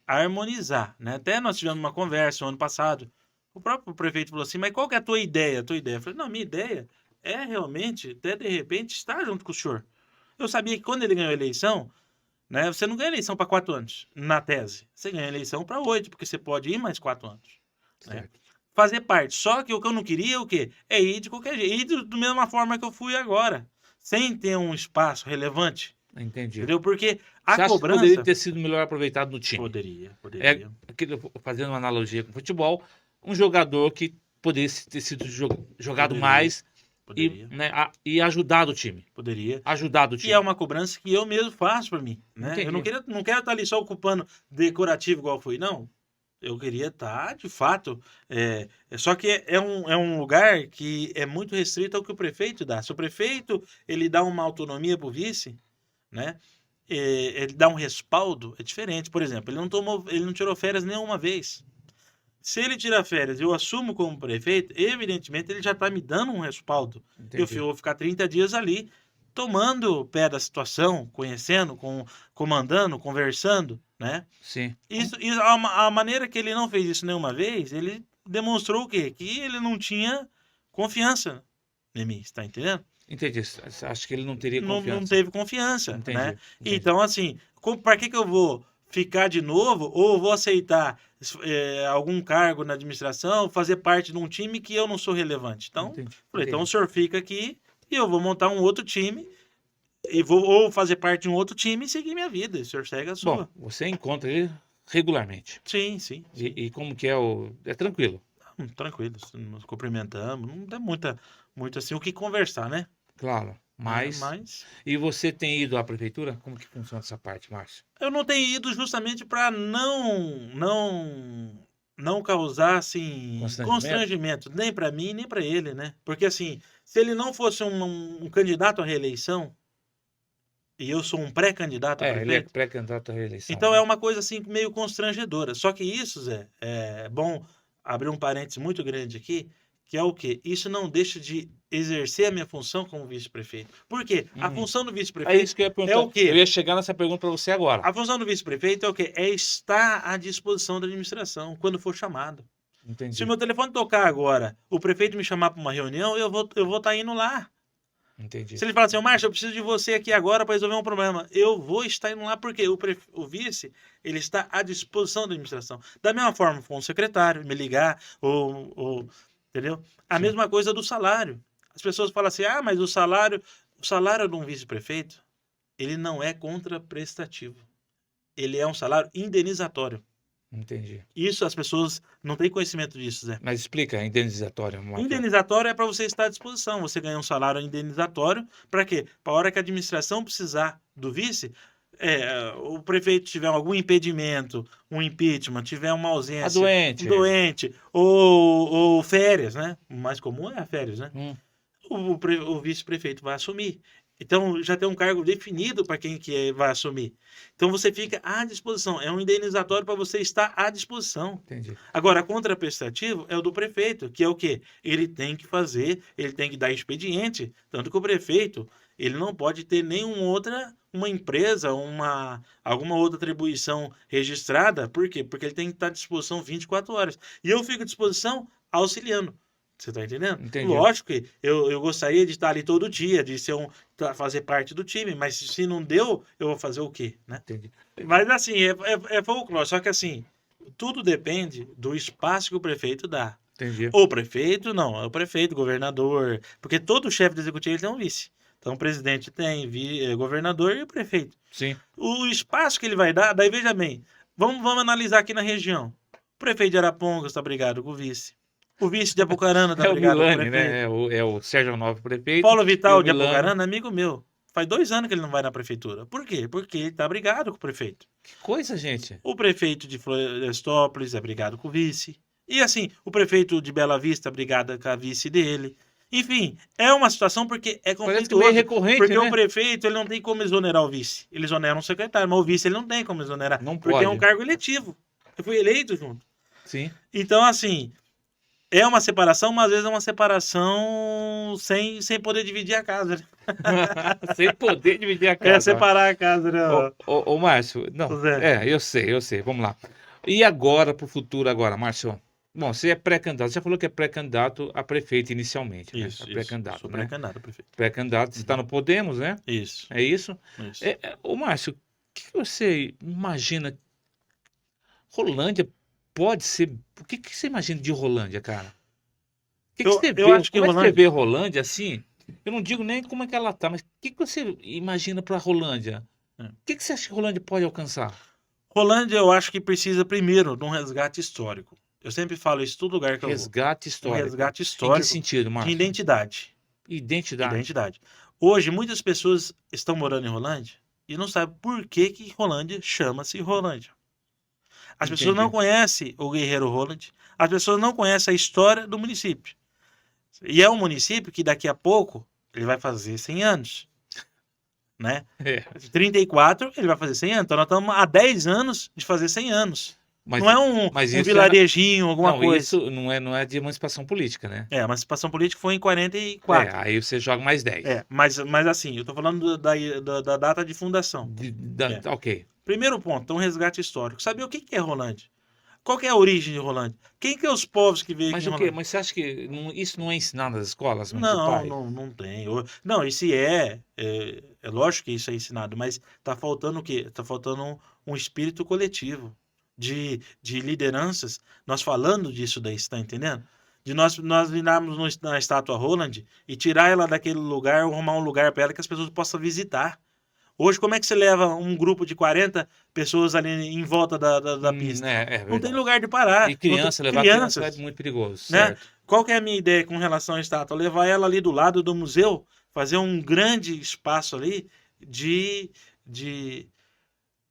harmonizar, né? Até nós tivemos uma conversa ano passado. O próprio prefeito falou assim, mas qual que é a tua ideia? Eu falei, não, minha ideia é realmente, até de repente, estar junto com o senhor. Eu sabia que quando ele ganhou a eleição, né? Você não ganha eleição para 4 anos, na tese. Você ganha eleição para 8, porque você pode ir mais 4 anos. Né? Certo. Fazer parte. Só que o que eu não queria, o quê? É ir de qualquer jeito. Ir da mesma forma que eu fui agora. Sem ter um espaço relevante. Entendi. Entendeu? Porque Você a acha que cobrança... poderia ter sido melhor aproveitado no time? Poderia. Fazendo uma analogia com o futebol, um jogador que poderia ter sido jogado Poderia. mais Poderia. e ajudado o time. Poderia. Ajudado o E time. é uma cobrança que eu mesmo faço pra mim. Né? Entendi. Eu não quero estar ali só ocupando decorativo igual eu fui, não. Eu queria estar, de fato. Só que é um lugar que é muito restrito ao que o prefeito dá. Se o prefeito ele dá uma autonomia para o vice, né? Ele dá um respaldo, é diferente. Por exemplo, ele não tirou férias nenhuma vez. Se ele tira férias e eu assumo como prefeito, evidentemente ele já está me dando um respaldo. Entendi. Eu vou ficar 30 dias ali, tomando o pé da situação, conhecendo, comandando, conversando, né? Sim. Isso, a maneira que ele não fez isso nenhuma vez, ele demonstrou o quê? Que ele não tinha confiança em mim, tá entendendo? Entendi. Acho que ele não teria Não confiança. teve confiança, né? Entendi. Então, assim, para que eu vou ficar de novo ou vou aceitar algum cargo na administração, fazer parte de um time que eu não sou relevante? Então, Entendi. falei, então o Entendi. senhor fica aqui e eu vou montar um outro time e vou ou fazer parte de um outro time e seguir minha vida. O senhor segue a Bom, sua. você encontra ele regularmente. Sim, sim. E como que é o... É tranquilo. Tranquilo, nos cumprimentamos, não tem muito assim o que conversar, né? Claro. Mas... Mas E você tem ido à prefeitura? Como que funciona essa parte, Márcio? eu não tenho ido justamente para não causar assim constrangimento nem para mim nem para ele, né? Porque assim, se ele não fosse um candidato à reeleição e eu sou um pré-candidato a Ele é prefeito, pré-candidato à reeleição. então é uma coisa assim meio constrangedora. Só que isso, Zé, é bom abrir um parênteses muito grande aqui, que é o quê? Isso não deixa de exercer a minha função como vice-prefeito. Por quê? A função do É vice-prefeito isso que eu ia perguntar. é o quê? Eu ia chegar nessa pergunta para você agora. A função do vice-prefeito é o quê? É estar à disposição da administração quando for chamado. Entendi. Se o meu telefone tocar agora, o prefeito me chamar para uma reunião, eu vou estar indo lá. Entendi. Se ele falar assim, Márcio, eu preciso de você aqui agora para resolver um problema, eu vou estar indo lá porque o vice, ele está à disposição da administração. Da mesma forma, for um secretário, me ligar, entendeu? A Sim. mesma coisa do salário. As pessoas falam assim, mas o salário de um vice-prefeito, ele não é contraprestativo. Ele é um salário indenizatório. Entendi. Isso as pessoas não têm conhecimento disso, Zé. Mas explica, indenizatório. Indenizatório é para você estar à disposição. Você ganha um salário indenizatório para quê? Para a hora que a administração precisar do vice, o prefeito tiver algum impedimento, um impeachment, tiver uma ausência, doente. doente ou férias, né? O mais comum é a férias, né? O vice-prefeito vai assumir. Então, já tem um cargo definido para quem que vai assumir. Então, você fica à disposição. É um indenizatório para você estar à disposição. Entendi. Agora, contraprestativo é o do prefeito, que é o quê? Ele tem que fazer, ele tem que dar expediente. Tanto que o prefeito, ele não pode ter uma empresa, alguma outra atribuição registrada. Por quê? Porque ele tem que estar à disposição 24 horas. E eu fico à disposição auxiliando. Você tá entendendo? Entendi. Lógico que eu gostaria de estar ali todo dia, de fazer parte do time, mas se não deu, eu vou fazer o quê, né? Entendi. Mas assim, é folclore, só que assim, tudo depende do espaço que o prefeito dá. Entendi. O prefeito, não, é o prefeito, governador, porque todo chefe do executivo ele tem um vice. Então o presidente tem governador e o prefeito. Sim. O espaço que ele vai dar, daí veja bem, vamos analisar aqui na região. O prefeito de Arapongas está brigado com o vice. O vice de Apucarana tá brigado com o Milani, prefeito. né? É o Sérgio Novo prefeito. Paulo Vital de Milani. Apucarana, amigo meu. Faz 2 anos que ele não vai na prefeitura. Por quê? Porque ele tá brigado com o prefeito. Que coisa, gente. O prefeito de Florestópolis é brigado com o vice. E assim, o prefeito de Bela Vista é brigado com a vice dele. Enfim, é uma situação porque é Parece que conflituoso. meio recorrente, Porque né? o prefeito ele não tem como exonerar o vice. Ele exonera um secretário, mas o vice ele não tem como exonerar. Não porque pode. é um cargo eletivo. Eu fui eleito junto. Sim. Então, assim, é uma separação, mas às vezes é uma separação sem poder dividir a casa. Né? Sem poder dividir a casa. Separar a casa, né? Ô, Márcio, não. Eu sei. Vamos lá. E agora, pro futuro agora, Márcio? Bom, você é pré-candidato. Você falou que é pré-candidato a prefeito inicialmente, né? Isso, pré-candidato, sou né? pré-candidato a prefeito. Pré-candidato. Você está no Podemos, né? Isso. É isso? Isso. Ô, Márcio, o que você imagina? Rolândia pode ser... O que você imagina de Rolândia, cara? O que você vê? acho que Como é que Rolândia... você vê Rolândia assim? Eu não digo nem como é que ela tá, mas o que você imagina para Rolândia? O que você acha que Rolândia pode alcançar? Rolândia, eu acho que precisa primeiro de um resgate histórico. Eu sempre falo isso em todo lugar que eu vou. Resgate histórico. Um resgate histórico. Em que sentido, Márcio? De identidade. Identidade. Hoje, muitas pessoas estão morando em Rolândia e não sabem por que Rolândia chama-se Rolândia. As pessoas não conhecem o Guerreiro Roland, as pessoas não conhecem a história do município. E é um município que daqui a pouco ele vai fazer 100 anos. Né? 34 ele vai fazer 100 anos. Então nós estamos há 10 anos de fazer 100 anos. Mas, não é um vilarejinho, alguma coisa. Isso não é de emancipação política, né? A emancipação política foi em 44. Aí você joga mais 10. Mas assim, eu tô falando da data de fundação. Ok. Primeiro ponto, um resgate histórico. Saber o que é Rolândia? Qual que é a origem de Rolândia? Quem que é os povos que veio aqui Mas em o quê? Rolândia? Mas você acha que isso não é ensinado nas escolas Não, municipais? não tem. Não, e se é lógico que isso é ensinado, mas tá faltando o quê? Tá faltando um espírito coletivo de lideranças. Nós falando disso daí, você tá entendendo? De nós virarmos na estátua Roland e tirar ela daquele lugar, arrumar um lugar para ela que as pessoas possam visitar. Hoje, como é que você leva um grupo de 40 pessoas ali em volta da pista? É Não tem verdade. lugar de parar. E Não tem, criança, levar criança é crianças, muito perigoso, né? certo? Qual que é a minha ideia com relação à estátua? Levar ela ali do lado do museu, fazer um grande espaço ali de, de,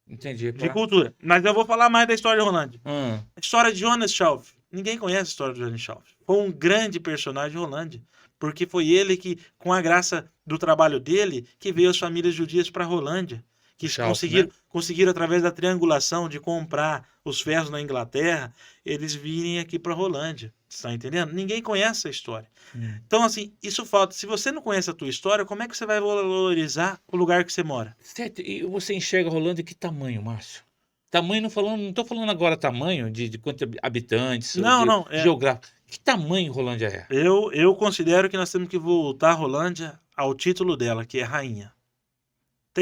Entendi. de cultura. Mas eu vou falar mais da história de Rolândia. Hum, A história de Jonas Schalf. Ninguém conhece a história de Jonas Schalf. Foi um grande personagem de Rolândia, porque foi ele que, com a graça do trabalho dele, que veio as famílias judias para Rolândia, que Schalf, né? conseguiram através da triangulação de comprar os ferros na Inglaterra, eles virem aqui para Rolândia. Você tá entendendo? Ninguém conhece a história. Hum. Então, assim, isso falta. Se você não conhece a tua história, como é que você vai valorizar o lugar que você mora? Certo. E você enxerga Rolândia que tamanho, Márcio? Tamanho, não estou falando agora tamanho de quantos habitantes, ou Não, de não. geográfico. Que tamanho Rolândia é? Eu considero que nós temos que voltar a Rolândia ao título dela, que é rainha.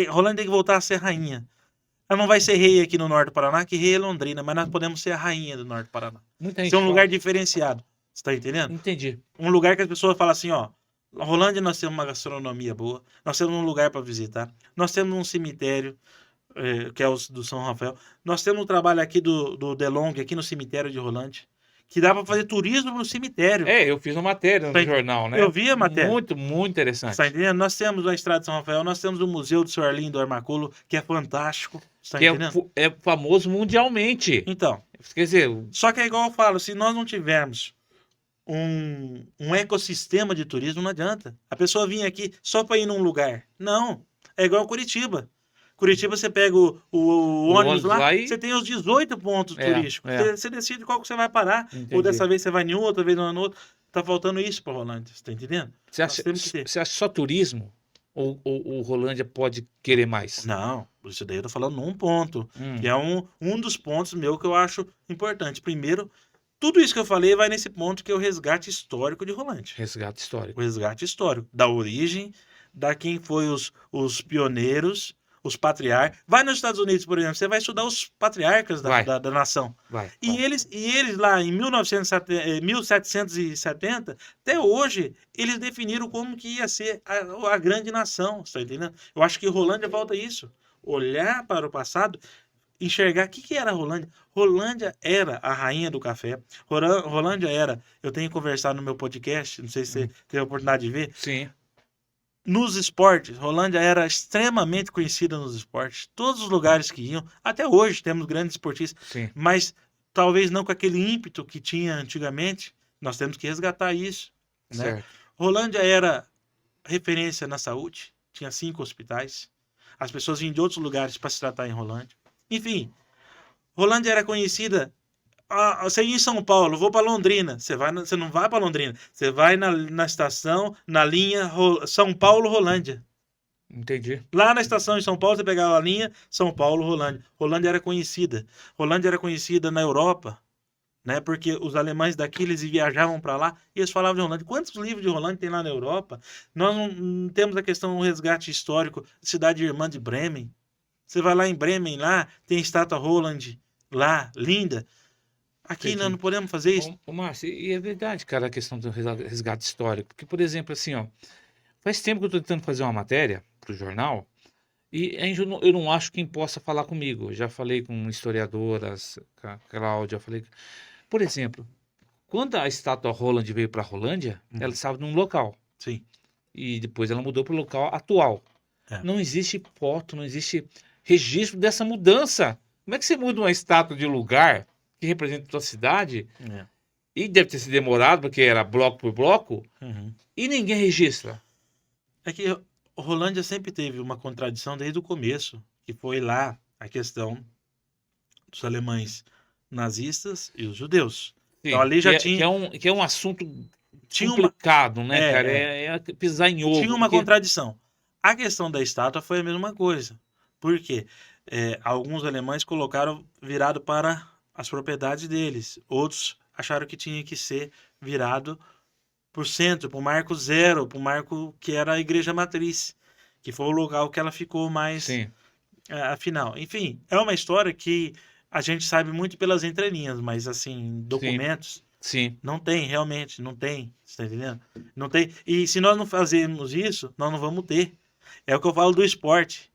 Rolândia tem que voltar a ser rainha. Ela não vai ser rei aqui no norte do Paraná, que rei é Londrina, mas nós podemos ser a rainha do norte do Paraná. Muita Ser gente um fala. lugar diferenciado. Você tá entendendo? Entendi. Um lugar que as pessoas falam assim, ó. Na Rolândia nós temos uma gastronomia boa, nós temos um lugar para visitar, nós temos um cemitério, que é o do São Rafael, nós temos um trabalho aqui do DeLong, aqui no cemitério de Rolândia, que dá para fazer turismo no cemitério. É, eu fiz uma matéria no Tá jornal, né? Eu vi a matéria. Muito, muito Você interessante. tá entendendo? Nós temos a Estrada de São Rafael, nós temos o Museu do Sr. Arlindo Armaculo, que é fantástico. Você tá Que entendendo? é famoso mundialmente. Então, Quer dizer, só que é igual eu falo, se nós não tivermos um ecossistema de turismo, não adianta. A pessoa vir aqui só para ir num lugar. Não. É igual Curitiba. Curitiba, você pega o ônibus lá, e... você tem os 18 pontos turísticos. Você decide qual que você vai parar. Entendi. Ou dessa vez você vai em um, outra vez no outro. Tá faltando isso para Rolândia, você tá entendendo? Você acha só turismo? Ou o Rolândia pode querer mais? Não, isso daí eu tô falando num ponto. Que é um dos pontos meu que eu acho importante. Primeiro, tudo isso que eu falei vai nesse ponto que é o resgate histórico de Rolândia. Resgate histórico. O resgate histórico. Da origem, da quem foi os pioneiros, os patriarcas. Vai nos Estados Unidos, por exemplo, você vai estudar os patriarcas da nação. E eles lá em 1770, até hoje, eles definiram como que ia ser a grande nação. Você tá entendendo? Eu acho que Rolândia falta isso. Olhar para o passado, enxergar o que era Rolândia. Rolândia era a rainha do café. Rolândia era, eu tenho conversado no meu podcast, não sei se você teve a oportunidade de ver. Sim. Nos esportes, Rolândia era extremamente conhecida nos esportes. Todos os lugares que iam, até hoje temos grandes esportistas, Sim. mas talvez não com aquele ímpeto que tinha antigamente. Nós temos que resgatar isso. Né? Certo. Rolândia era referência na saúde, tinha 5 hospitais. As pessoas vinham de outros lugares para se tratar em Rolândia. Enfim, Rolândia era conhecida. Você ia em São Paulo, vou para Londrina. Você não vai para Londrina. Você vai na estação, na linha São Paulo-Rolândia. Entendi. Lá na estação em São Paulo, você pegava a linha São Paulo-Rolândia. Rolândia era conhecida. Rolândia era conhecida na Europa, né? Porque os alemães daqui eles viajavam para lá e eles falavam de Rolândia. Quantos livros de Rolândia tem lá na Europa? Nós não temos a questão do resgate histórico, cidade irmã de Bremen. Você vai lá em Bremen, lá tem a estátua Roland, lá, linda. Aqui nós não podemos fazer isso. Ô, Márcio, e é verdade, cara, a questão do resgate histórico. Porque, por exemplo, assim, ó, faz tempo que eu estou tentando fazer uma matéria para o jornal e eu não acho quem possa falar comigo. Eu já falei com historiadoras, com a Cláudia, falei... Por exemplo, quando a estátua Roland veio para a Rolândia, ela estava num local. Sim. E depois ela mudou para o local atual. É. Não existe foto, não existe registro dessa mudança. Como é que você muda uma estátua de lugar que representa a tua cidade? É. E deve ter se demorado, porque era bloco por bloco, e ninguém registra. É que Rolândia sempre teve uma contradição desde o começo, que foi lá a questão dos alemães nazistas e os judeus. Sim, Então ali já tinha... Que é um assunto tinha complicado, né, cara? É pisar em ovo. Tinha uma contradição. A questão da estátua foi a mesma coisa. Por quê? alguns alemães colocaram virado para as propriedades deles. Outros acharam que tinha que ser virado para o centro, para o marco zero, para o marco que era a igreja matriz, que foi o local que ela ficou mais Sim, afinal. Enfim, é uma história que a gente sabe muito pelas entrelinhas, mas assim, sim, documentos sim. não tem, realmente, não tem. Você tá entendendo? Não tem. E se nós não fazermos isso, nós não vamos ter. É o que eu falo do esporte.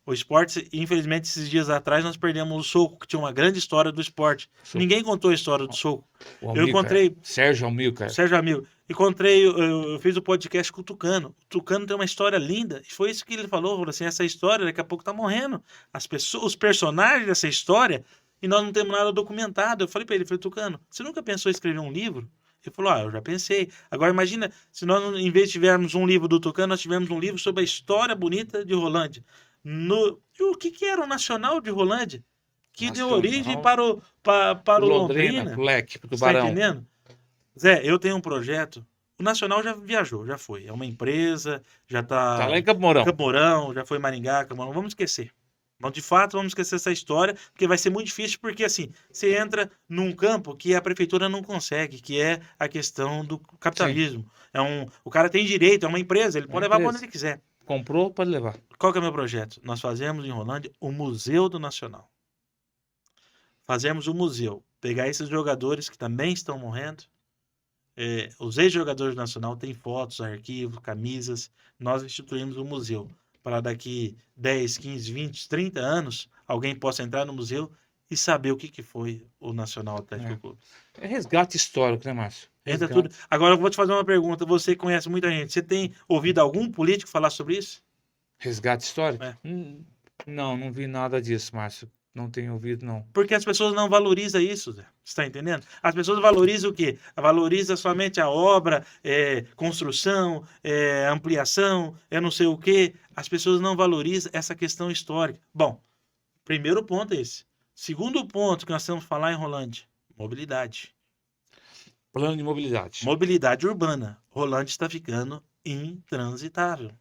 O esporte, infelizmente, esses dias atrás nós perdemos o soco, que tinha uma grande história do esporte. Sou Ninguém contou a história do soco. o Eu Amilcar, encontrei, Sérgio Amilcar. Sérgio Amigo, encontrei, eu fiz o podcast com o Tucano. O Tucano tem uma história linda. E foi isso que ele falou assim, essa história daqui a pouco tá morrendo. As pessoas, os personagens dessa história, e nós não temos nada documentado. Eu falei pra ele, Tucano, você nunca pensou em escrever um livro? Ele falou, eu já pensei. Agora imagina, se nós, em vez de tivermos um livro do Tucano, nós tivermos um livro sobre a história bonita de Rolândia. E o que era o Nacional de Rolândia? Que deu origem Nacional, para o Londrina, Londrina. pro Leque, pro Você tá Tubarão. entendendo? Zé, eu tenho um projeto. O Nacional já viajou, já foi. É uma empresa, já Tá tá lá em Campo Mourão. Campo Mourão, já foi Maringá, Campo Mourão. Vamos esquecer. Mas, de fato, vamos esquecer essa história, porque vai ser muito difícil, porque assim, você entra num campo que a prefeitura não consegue, que é a questão do Sim, capitalismo. O cara tem direito, é uma empresa, ele uma pode levar para onde empresa. ele quiser. Comprou, pode levar. Qual que é o meu projeto? Nós fazemos em Rolândia o Museu do Nacional. Fazemos o museu. Pegar esses jogadores que também estão morrendo, os ex-jogadores do Nacional têm fotos, arquivos, camisas. Nós instituímos um museu para daqui 10, 15, 20, 30 anos alguém possa entrar no museu e saber o que foi o Nacional Atlético É. Clube. É resgate histórico, né, Márcio? Entra Resgate. tudo. Agora eu vou te fazer uma pergunta. Você conhece muita gente. Você tem ouvido algum político falar sobre isso? Resgate histórico? É. Não, não vi nada disso, Márcio. Não tenho ouvido, não. Porque as pessoas não valorizam isso, Zé. Você está entendendo? As pessoas valorizam o quê? Valorizam somente a obra, construção, ampliação, não sei o quê. As pessoas não valorizam essa questão histórica. Bom, primeiro ponto é esse. Segundo ponto que nós temos que falar em Rolândia, mobilidade. Plano de mobilidade. Mobilidade urbana. Rolândia está ficando intransitável.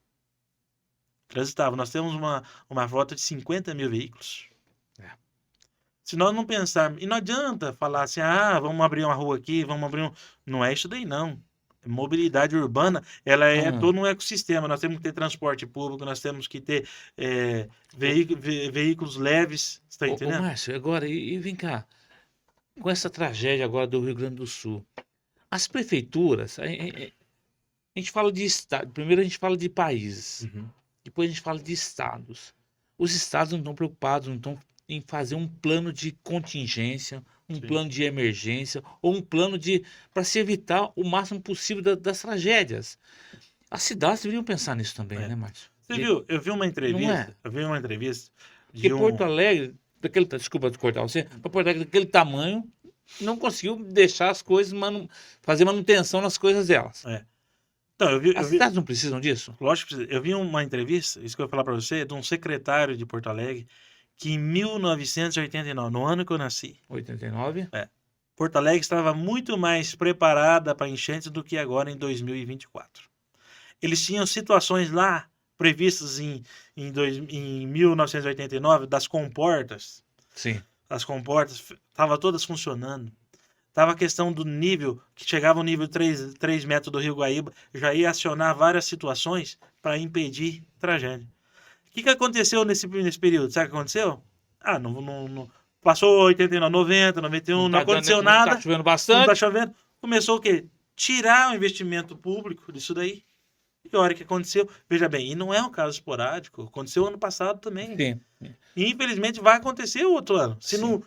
Transitável. Nós temos uma frota de 50 mil veículos. Se nós não pensarmos... E não adianta falar assim, vamos abrir uma rua aqui, vamos abrir um... Não é isso daí, não. Mobilidade urbana, ela é todo um ecossistema. Nós temos que ter transporte público, nós temos que ter veículos leves. Você está Ô, entendendo? Márcio, agora, e vem cá. Com essa tragédia agora do Rio Grande do Sul, as prefeituras, a gente fala de estado, primeiro a gente fala de países, Uhum. depois a gente fala de estados. Os estados não estão preocupados, não estão em fazer um plano de contingência, um Sim. plano de emergência, ou um plano para se evitar o máximo possível das tragédias. As cidades deveriam pensar nisso também, né, Márcio? Você viu? Eu vi uma entrevista. Não é? Eu vi uma entrevista Porque de Porto Alegre, desculpa te cortar você, Porto Alegre daquele tamanho, não conseguiu deixar as coisas, fazer manutenção nas coisas delas. Então, As cidades não precisam disso? Lógico que precisa. Eu vi uma entrevista, isso que eu ia falar para você, de um secretário de Porto Alegre, que em 1989, no ano que eu nasci, 89? Porto Alegre estava muito mais preparada para enchentes do que agora em 2024. Eles tinham situações lá previstas em 1989 das comportas. Sim. As comportas estavam todas funcionando. Tava a questão do nível, que chegava ao nível 3 metros do Rio Guaíba, já ia acionar várias situações para impedir tragédia. O que aconteceu nesse período? Sabe o que aconteceu? Não passou 89, 90, 91, não aconteceu nada. Não tá chovendo Não bastante. tá chovendo. Começou o quê? Tirar o investimento público disso daí. E a hora que aconteceu, veja bem, e não é um caso esporádico, aconteceu ano passado também. Sim. E infelizmente vai acontecer outro ano. Se Sim.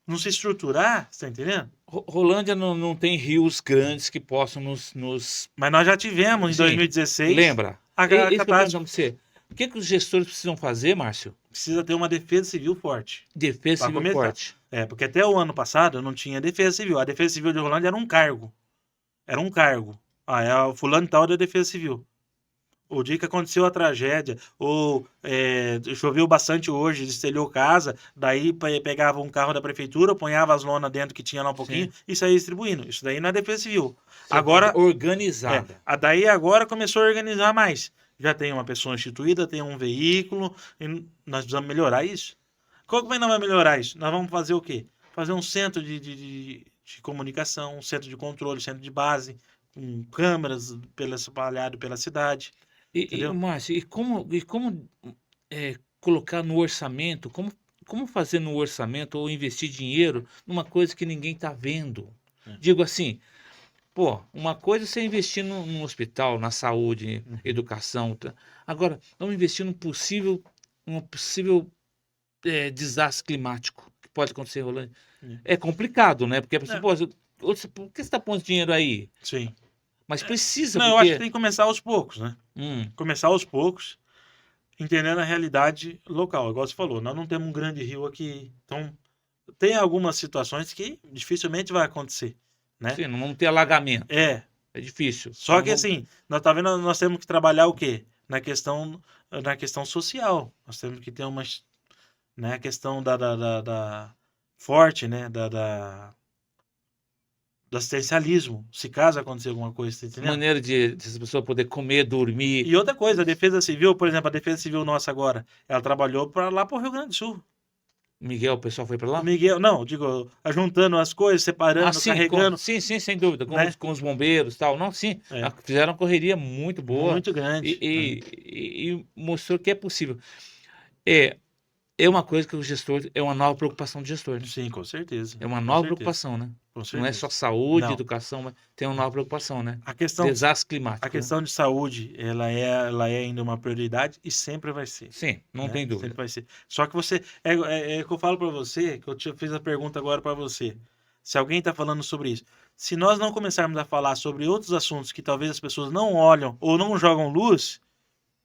não se estruturar, você tá entendendo? Rolândia não tem rios grandes que possam nos... Mas nós já tivemos em Sim. 2016. Lembra? A Isso que eu pergunto catástrofe. pra você. O que os gestores precisam fazer, Márcio? Precisa ter uma defesa civil forte. Defesa Pra civil começar. forte. Porque até o ano passado não tinha defesa civil. A defesa civil de Rolândia era um cargo. Era um cargo. É o fulano tal da defesa civil. O dia que aconteceu a tragédia, ou choveu bastante hoje, destelhou casa, daí pegava um carro da prefeitura, ponhava as lonas dentro que tinha lá um pouquinho e saía distribuindo. Isso daí não é defesa civil. Agora, Organizada. daí agora começou a organizar mais. já tem uma pessoa instituída, tem um veículo, e nós precisamos melhorar isso. Como é que nós vamos melhorar isso? Nós vamos fazer o quê? Fazer um centro de comunicação, um centro de controle, centro de base, com câmeras espalhado pela cidade, entendeu? Márcio, e como colocar no orçamento, como fazer no orçamento ou investir dinheiro numa coisa que ninguém está vendo? É. Digo assim, pô, uma coisa é você investir num hospital, na saúde, Uhum. educação. Agora, vamos investir num possível desastre climático que pode acontecer em Rolândia. É complicado, né? Porque a pessoa, É, pô, por que você está pondo dinheiro aí? sim. Mas precisa, Não, eu acho que porque. tem que começar aos poucos, né? Começar aos poucos, entendendo a realidade local. Igual você falou, nós não temos um grande rio aqui. Então, tem algumas situações que dificilmente vai acontecer, né? Sim, não vamos ter alagamento. É, É difícil. só Não que vamos- assim, nós tá vendo, nós temos que trabalhar o quê? Na questão social. Nós temos que ter uma, né, a questão da forte, né, do assistencialismo, se caso acontecer alguma coisa, tá entendendo? Maneira de essa pessoa poder comer, dormir. E outra coisa, a Defesa Civil, por exemplo, a Defesa Civil nossa agora, ela trabalhou para lá para o Rio Grande do Sul. Miguel, o pessoal foi para O lá? Miguel, não, digo, juntando as coisas, Ah, separando, sim, carregando, sim, sim, sem dúvida, com né? os bombeiros e tal. Não, sim, É, fizeram uma correria muito boa muito e, grande, né? e mostrou que é possível. É, é uma coisa que o gestor, é uma nova preocupação do gestor, né? Sim, com certeza. É uma Com nova certeza. preocupação, né? Com Não é certeza. só saúde, Não. educação, mas tem uma nova preocupação, né? A questão, Desastre a climático, né? questão de saúde, ela é ainda uma prioridade e sempre vai ser, Sim, não né? tem Sempre dúvida. vai ser. Só que você, é que eu falo para você, que eu te fiz a pergunta agora para você. Se alguém está falando sobre isso, se nós não começarmos a falar sobre outros assuntos que talvez as pessoas não olham ou não jogam luz,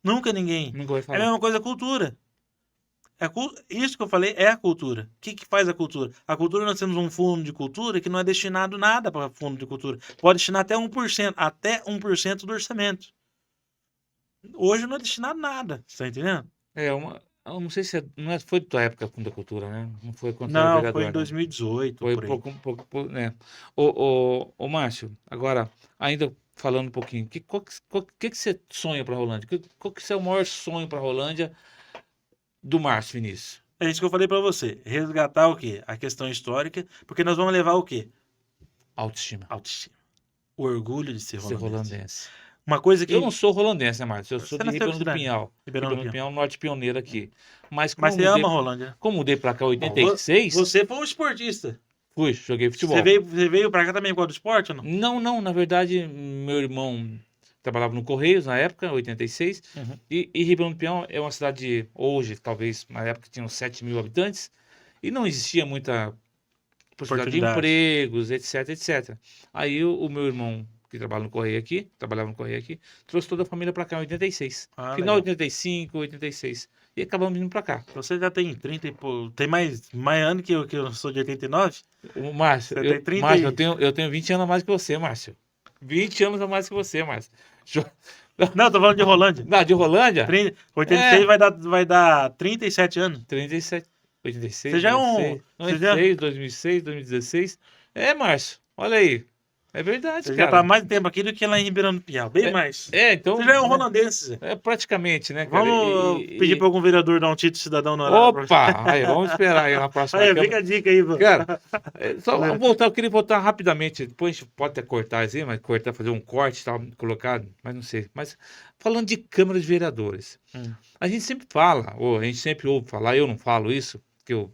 nunca ninguém. Nunca vai É a falar. mesma coisa a cultura. Isso que eu falei é a cultura. O que faz a cultura? A cultura, nós temos um fundo de cultura que não é destinado nada para fundo de cultura. Pode destinar até 1% do orçamento. Hoje não é destinado nada, você tá entendendo? Eu não sei se foi da tua época Fundo da Cultura, né? Não foi quando você era Não, foi em vereador, né? 2018, Foi por aí. né? Ô, Márcio, agora, ainda falando um pouquinho, que você sonha para Rolândia? Qual que é o maior sonho para Rolândia do Márcio Vinícius? É isso que eu falei para você. Resgatar o quê? A questão histórica, porque nós vamos levar o quê? Autoestima. Autoestima. O orgulho de ser Ser rolandense. rolandense. Uma coisa Eu não que... sou rolandense, né, Márcio? Eu sou Você de nasceu em que Ribeirão do cidade? Pinhal. Ribeirão do Ribeirão do Pinhal. Pinhal, norte pioneiro aqui. Mas Mas você ama Rolândia. como mudei para cá em Bom, 86, você foi um esportista. joguei futebol. Você veio pra cá também por causa do esporte ou não? Não, na verdade, meu irmão trabalhava no Correios na época, 86, Uhum. e Ribeirão do Pinhal é uma cidade, hoje, talvez, na época tinha uns 7 mil habitantes, e não existia muita possibilidade de Oportunidade. empregos, etc. Aí o meu irmão, que trabalhava no Correio aqui, trouxe toda a família para cá em 86. Ah, Final legal. 85, 86. E acabamos vindo para cá. Você já tem 30 e pouco. Tem mais ano que eu sou de 89? O Márcio, Você tem 30 Márcio, e... eu tenho 20 anos a mais que você, Márcio. 20 anos a mais que você, Márcio. Não, tô falando de Rolândia. Não, de Rolândia? 86 vai dar 37 anos. 37, 86, Você já é 96, você já, 2006, 2016. Márcio, olha aí. É verdade, você já cara. tá mais tempo aqui do que lá em Ribeirão do Pinhal. Bem mais. Então. Você já é um né, rolandense, Zé. praticamente, né, cara? Vamos pedir pra algum vereador dar um título de cidadão no horário. Opa! Aí, vamos esperar aí na próxima Aí, Câmara. fica a dica aí, mano. Cara, eu queria voltar rapidamente. Depois a gente pode até cortar assim, mas fazer um corte e tal, colocar, mas não sei. Mas falando de Câmara de Vereadores, a gente sempre fala, ou a gente sempre ouve falar, eu não falo isso, porque eu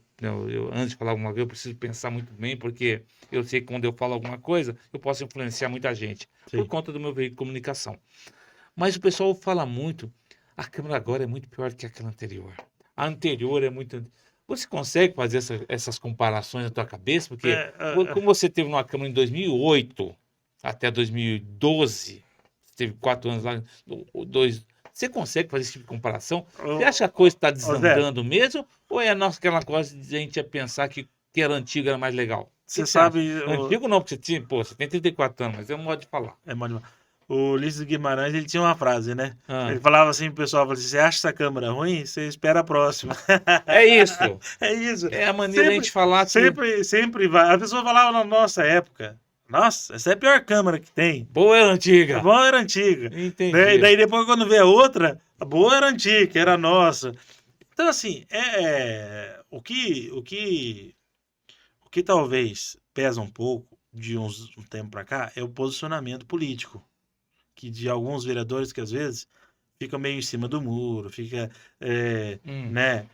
antes de falar alguma coisa, eu preciso pensar muito bem, porque eu sei que quando eu falo alguma coisa, eu posso influenciar muita gente, Sim. por conta do meu veículo de comunicação. Mas o pessoal fala muito, a Câmara agora é muito pior do que aquela anterior. A anterior é muito... Você consegue fazer essas comparações na tua cabeça? Porque como você teve numa Câmara em 2008 até 2012, teve 4 anos lá, você consegue fazer esse tipo de comparação? Você acha que a coisa está desandando mesmo? Ou é aquela coisa de a gente pensar que era antigo era mais legal? Você sabe... Antigo não, porque você tem 34 anos, mas é um modo de falar. É mano. O Ulisses Guimarães, ele tinha uma frase, né? Ah. Ele falava assim pro pessoal, falava assim, você acha essa câmera ruim? Você espera a próxima. É isso. É isso. É a maneira de a gente falar que... Sempre vai. A pessoa falava na nossa época, Nossa, essa é a pior Câmara que tem. Boa era A antiga. boa era antiga. Entendi. Daí depois, quando vê a outra, a boa era antiga, que era nossa. Então, assim, o que talvez pesa um pouco de um tempo para cá é o posicionamento político, que de alguns vereadores que às vezes ficam meio em cima do muro, fica, né,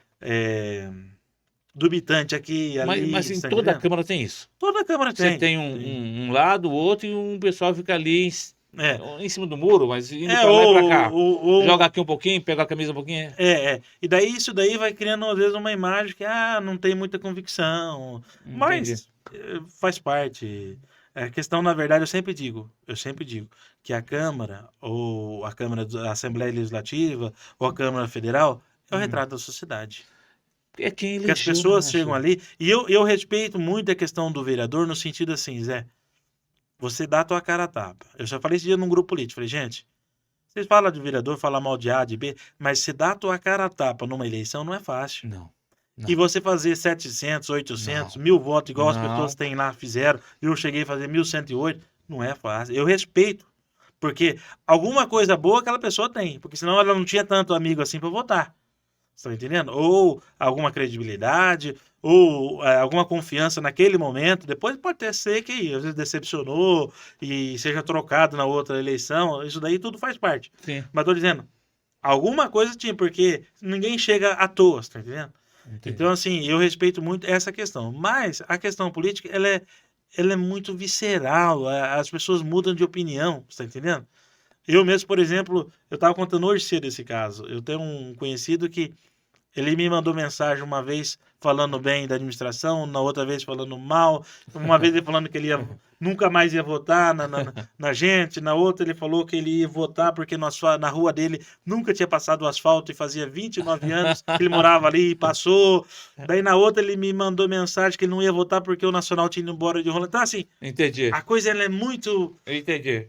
dubitante aqui, ali, Mas em tá toda a entendendo? Câmara tem isso. Toda a Câmara Você tem. tem um lado, o outro, e um pessoal fica ali É, em cima do muro, mas indo é pra lá e pra cá. ou, Joga aqui um pouquinho, pega a camisa um pouquinho. E daí isso daí vai criando às vezes uma imagem que não tem muita convicção, Entendi. mas faz parte. A questão, na verdade, eu sempre digo que a Câmara ou a Assembleia Legislativa ou a Câmara Federal é o retrato da sociedade. É quem Porque as elegeu, né, pessoas Márcio? chegam ali e eu respeito muito a questão do vereador no sentido assim, Zé, você dá a tua cara a tapa. Eu já falei esse dia num grupo político, falei, gente, vocês falam de vereador, falam mal de A, de B, mas você dá a tua cara a tapa numa eleição não é fácil. Não. E você fazer 700, 800, Não. 1000 votos, igual as Não. pessoas têm lá, fizeram, e eu cheguei a fazer 1108, não é fácil. Eu respeito, porque alguma coisa boa aquela pessoa tem, porque senão ela não tinha tanto amigo assim para votar. Você tá entendendo? Ou alguma credibilidade, ou alguma confiança naquele momento. Depois pode até ser que às vezes decepcionou e seja trocado na outra eleição. Isso daí tudo faz parte. Sim. Mas tô dizendo, alguma coisa tinha, porque ninguém chega à toa, você tá entendendo? Entendi. Então, assim, eu respeito muito essa questão. Mas a questão política, ela é muito visceral. As pessoas mudam de opinião, você tá entendendo? Eu mesmo, por exemplo, eu estava contando hoje cedo esse caso. Eu tenho um conhecido que ele me mandou mensagem uma vez falando bem da administração, na outra vez falando mal, uma vez ele falando que ele nunca mais ia votar na gente, na outra ele falou que ele ia votar porque na rua dele nunca tinha passado o asfalto e fazia 29 anos que ele morava ali e passou. Daí na outra ele me mandou mensagem que ele não ia votar porque o Nacional tinha ido embora de Rolando. Então assim, Entendi. a coisa ela é muito... Entendi.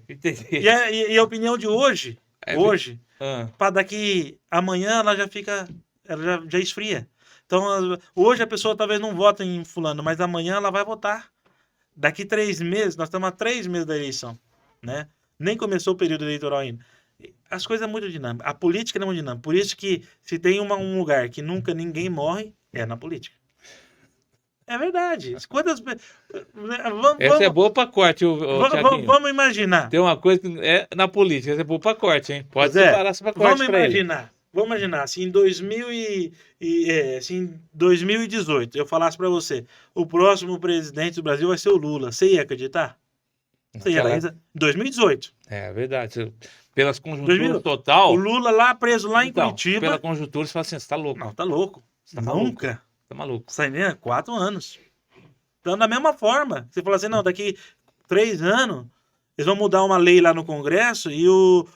E a opinião de hoje, Ah, para daqui amanhã ela já esfria. Então, hoje a pessoa talvez não vota em fulano, mas amanhã ela vai votar. Daqui 3 meses, nós estamos há 3 meses da eleição, né? Nem começou o período eleitoral ainda. As coisas são muito dinâmicas. A política é muito dinâmica. Por isso que se tem um lugar que nunca ninguém morre, é na política. É verdade. essa é boa pra corte, Tiaguinho. Vamos imaginar. Tem uma coisa que é na política, essa é boa pra corte, hein? Pode Zé, separar essa pra corte pra ele. Vamos imaginar, se em 2018 eu falasse para você, o próximo presidente do Brasil vai ser o Lula, você ia acreditar? Você ia acreditar? 2018. É verdade. Pelas conjunturas 2018. total. O Lula lá preso lá em Então, Curitiba. pela conjuntura, você fala assim, você tá louco. Não, tá louco. Você tá maluco. Nunca. Tá maluco. Você tá entendendo? 4 anos. Então, da mesma forma, você fala assim, não, daqui 3 anos, eles vão mudar uma lei lá no Congresso e o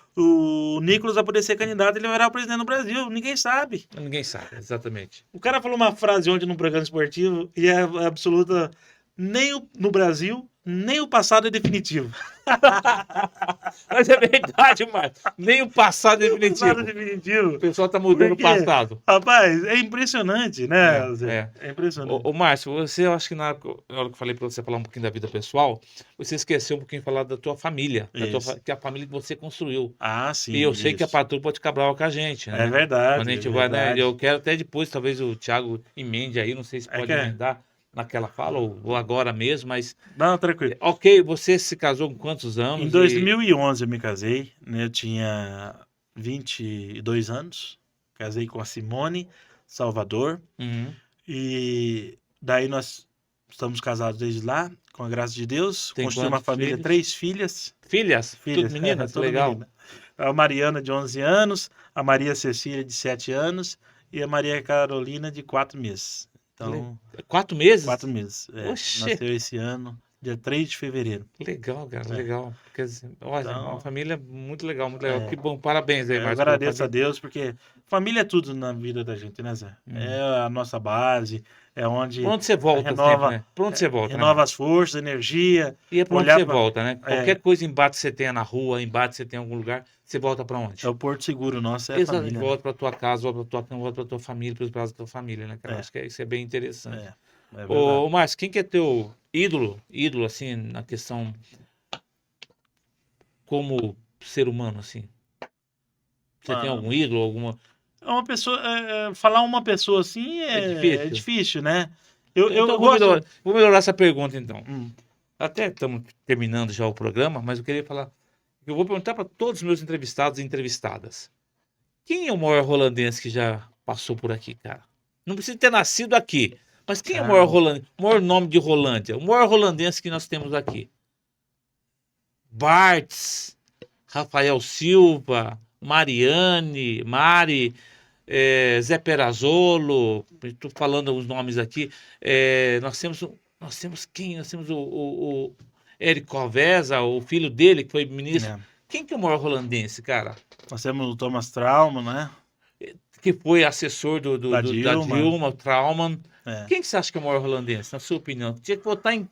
Nicolas vai poder ser candidato, ele vai virar o presidente do Brasil. Ninguém sabe. Ninguém sabe, exatamente. O cara falou uma frase ontem num programa esportivo e é absoluta. Nem no Brasil, nem o passado é definitivo. Mas é verdade, Márcio. Nem o passado é definitivo. Passado é definitivo. O pessoal tá mudando o passado. Rapaz, é impressionante, né, Zé? É impressionante. Ô, Márcio, você, eu acho que na hora que eu falei pra você falar um pouquinho da vida pessoal, você esqueceu um pouquinho de falar da tua família, que é a família que você construiu. Ah, sim. E eu sei que a patroa pode ficar brava com a gente, né? É verdade. Quando a gente vai, né? Eu quero até depois, talvez o Thiago emende aí, não sei se pode emendar naquela fala ou agora mesmo, mas... Não, tranquilo. Ok, você se casou com quantos anos? Em 2011 eu me casei, né? Eu tinha 22 anos. Casei com a Simone Salvador. Uhum. E daí nós estamos casados desde lá, com a graça de Deus. Construí uma família, filhos? 3 filhas. Filhas? Tudo meninas? Tudo Legal. menina. A Mariana, de 11 anos, a Maria Cecília, de 7 anos, e a Maria Carolina, de 4 meses. Então, 4 meses? 4 meses. Oxê. Nasceu esse ano, dia 3 de fevereiro. Legal, cara, legal. Quer dizer, olha, Então, uma família muito legal, muito legal. Que bom, parabéns aí, Eu Márcio. agradeço a Deus, porque família é tudo na vida da gente, né, Zé? É a nossa base, é onde Por onde você volta renova, sempre, né? Por onde você volta, renova né? as forças, energia. E é pra onde olhar você pra- volta, né? Qualquer coisa, embate que você tenha na rua, embate que você tenha em algum lugar, você volta pra onde? É o porto seguro nosso, é a Exatamente, família. volta pra tua casa, volta pra tua cama, volta pra tua família, pros braços da tua família, né, cara? Acho que isso é bem interessante. É verdade. Ô, Márcio, quem que é teu ídolo, assim, na questão como ser humano, assim? Você tem Mano, algum ídolo, alguma... é uma pessoa. Falar uma pessoa assim É é difícil? difícil, né? Eu Então eu gosto. vou melhorar essa pergunta, então. Hum, Até estamos terminando já o programa, mas eu queria falar... Eu vou perguntar para todos os meus entrevistados e entrevistadas. Quem é o maior rolandense que já passou por aqui, cara? Não precisa ter nascido aqui, mas quem é o maior cara, o maior nome de Rolândia? O maior rolandense que nós temos aqui? Bartz, Rafael Silva, Mariane, Mari, Zé Perazzolo, estou falando os nomes aqui. Nós temos quem? Nós temos o Érico Covesa, o filho dele, que foi ministro. é. Quem que é o maior holandense, cara? Nós temos o Thomas Trauma, né? Que foi assessor Da da Dilma. Dilma, o Trauman. É. Quem que você acha que é o maior holandense, na sua opinião? Tinha que votar em.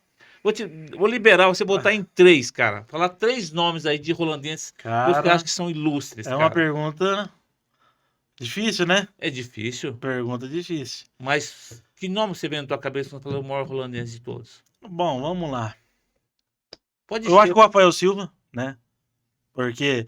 Vou liberar você botar em três, cara. Falar três nomes aí de holandenses que você Cara, acha que são ilustres, é uma cara. pergunta difícil, né? É difícil, Pergunta difícil. mas que nome você vê na tua cabeça quando fala o maior holandês de todos? Bom, vamos lá. Pode Eu acho ser. que o Rafael Silva, né? Porque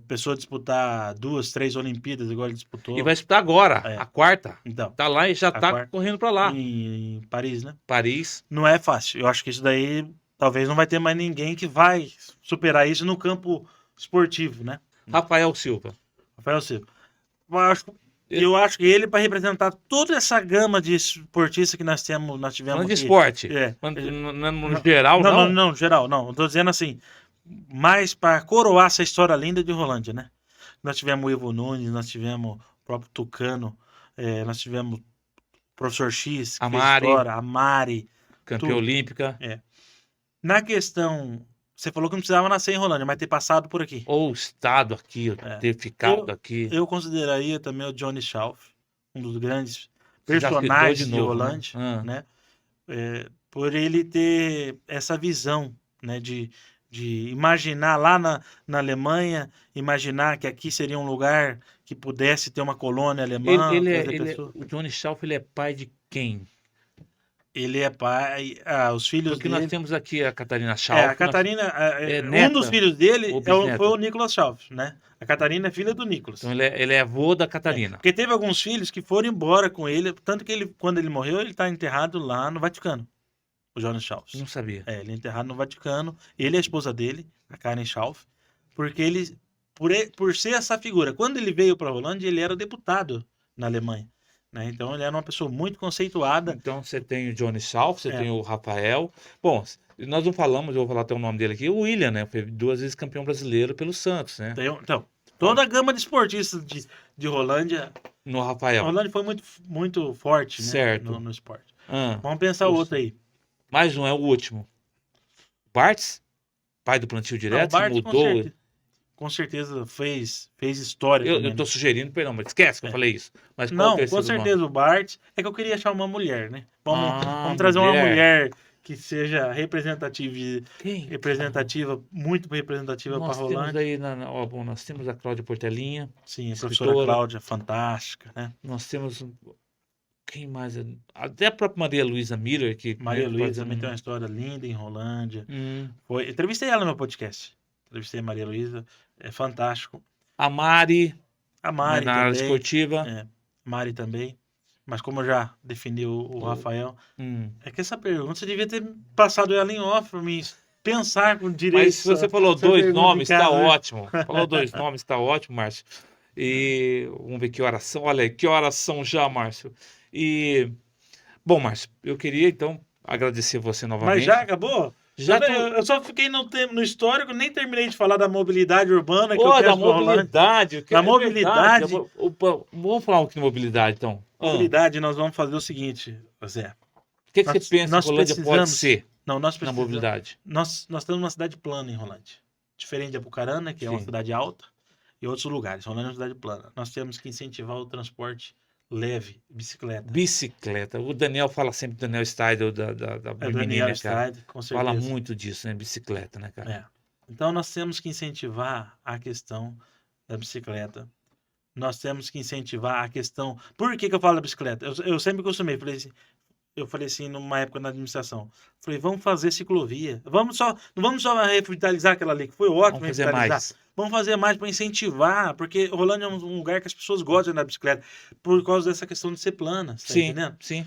pessoa disputar 2, 3 Olimpíadas, igual ele disputou. E vai disputar agora, É. a quarta. Então, Tá lá e já A tá quarta. correndo pra lá. em Paris, né? Paris. Não é fácil. Eu acho que isso daí talvez não vai ter mais ninguém que vai superar isso no campo esportivo, né? Rafael Silva. Rafael Silva. Eu acho que ele, para representar toda essa gama de esportistas que nós tivemos Falando de aqui. esporte. É. No geral, não? Não, geral, não. Eu tô dizendo assim, mais para coroar essa história linda de Rolândia, né? Nós tivemos o Ivo Nunes, nós tivemos o próprio Tucano, nós tivemos o Professor X, que A fez Mari. história, a Mari. Campeã tudo. olímpica. Na questão, você falou que não precisava nascer em Rolândia, mas ter passado por aqui. Ou estado aqui, ter ficado aqui. Eu consideraria também o Johnny Schauf, um dos grandes Você já citou personagens de novo, Rolândia, né? né? Por ele ter essa visão, né, de imaginar lá na Alemanha, imaginar que aqui seria um lugar que pudesse ter uma colônia alemã, trazer pessoas. O Johnny Schauf, ele é pai de quem? Ele é pai, os filhos Porque dele. nós temos aqui a Catarina Schauf. A Catarina, um neta dos filhos dele ou foi bisneta? o Nicolas Schauf, né? A Catarina é filha do Nicolas. Então ele é avô da Catarina. Porque teve alguns filhos que foram embora com ele, tanto que ele, quando ele morreu, ele está enterrado lá no Vaticano, o Jonas Schauf. Não sabia. Ele é enterrado no Vaticano, ele e a esposa dele, a Karen Schauf, porque ele, por ser essa figura, quando ele veio para a Rolândia, ele era deputado na Alemanha, né? Então ele era uma pessoa muito conceituada. Então você tem o Johnny Schauf, você É. tem o Rafael. Bom, nós não falamos, eu vou falar até o nome dele aqui, o William, né? Foi 2 vezes campeão brasileiro pelo Santos, né? Então, toda a gama de esportistas de Rolândia. No A Rafael. Rolândia foi muito, muito forte, né? Certo. No esporte. Ah, Vamos pensar Nossa. outro aí. mais um, é o último. Bartz, pai do plantio direto, Não, o Bart, mudou. com certeza fez história Eu também. tô sugerindo, perdão, mas esquece que eu falei isso. Mas qual Não, o terceiro com certeza nome? o Bart. É que eu queria achar uma mulher, né? Vamos trazer mulher. uma mulher que seja representativa, Quem? muito representativa para Nós temos Rolândia. aí, bom, nós temos a Cláudia Portelinha, Sim, a escritora. professora Cláudia, fantástica, né? Nós temos quem mais? Até a própria Maria Luísa Miller, que Maria né, Luísa faz também tem uma história linda em Rolândia. Hum. Entrevistei ela no meu podcast. Entrevistei a Maria Luísa, é fantástico. A Mari, A Mari na área também. esportiva. Mari também. Mas como eu já defini o Rafael, é que essa pergunta você devia ter passado ela em off para mim pensar com direito. Mas se você falou essa dois pergunta nomes, em casa, tá né? ótimo. Falou dois nomes, tá ótimo, Márcio. E vamos ver que horas são. Olha aí, que horas são já, Márcio. E, bom, Márcio, eu queria então agradecer você novamente. Mas já acabou? Já Eu só fiquei no histórico, nem terminei de falar da mobilidade urbana que Pô, eu da penso pra Rolândia. mobilidade. Da mobilidade. Verdade. Vamos falar um pouquinho de mobilidade, então. Mobilidade, nós vamos fazer o seguinte, Zé. O que você pensa nós que Rolândia pode precisamos- ser Não, nós na precisamos. mobilidade? Nós temos uma cidade plana em Rolândia. Diferente de Apucarana, que é uma Sim. cidade alta, e outros lugares. Rolândia é uma cidade plana. Nós temos que incentivar o transporte leve, bicicleta. Bicicleta. O Daniel fala sempre do Daniel Steidel da Do menina, Daniel cara. Stride, com certeza. Fala muito disso, né? Bicicleta, né, cara? É. Então nós temos que incentivar a questão da bicicleta. Nós temos que incentivar a questão. Por que eu falo da bicicleta? Eu sempre costumei, falei assim, eu falei assim, numa época na administração, falei, vamos fazer ciclovia. Não vamos só revitalizar aquela ali, que foi ótimo Vamos fazer revitalizar. mais. Vamos fazer mais para incentivar, porque Rolândia é um lugar que as pessoas gostam de andar de bicicleta, por causa dessa questão de ser plana, você tá Sim, entendendo? sim.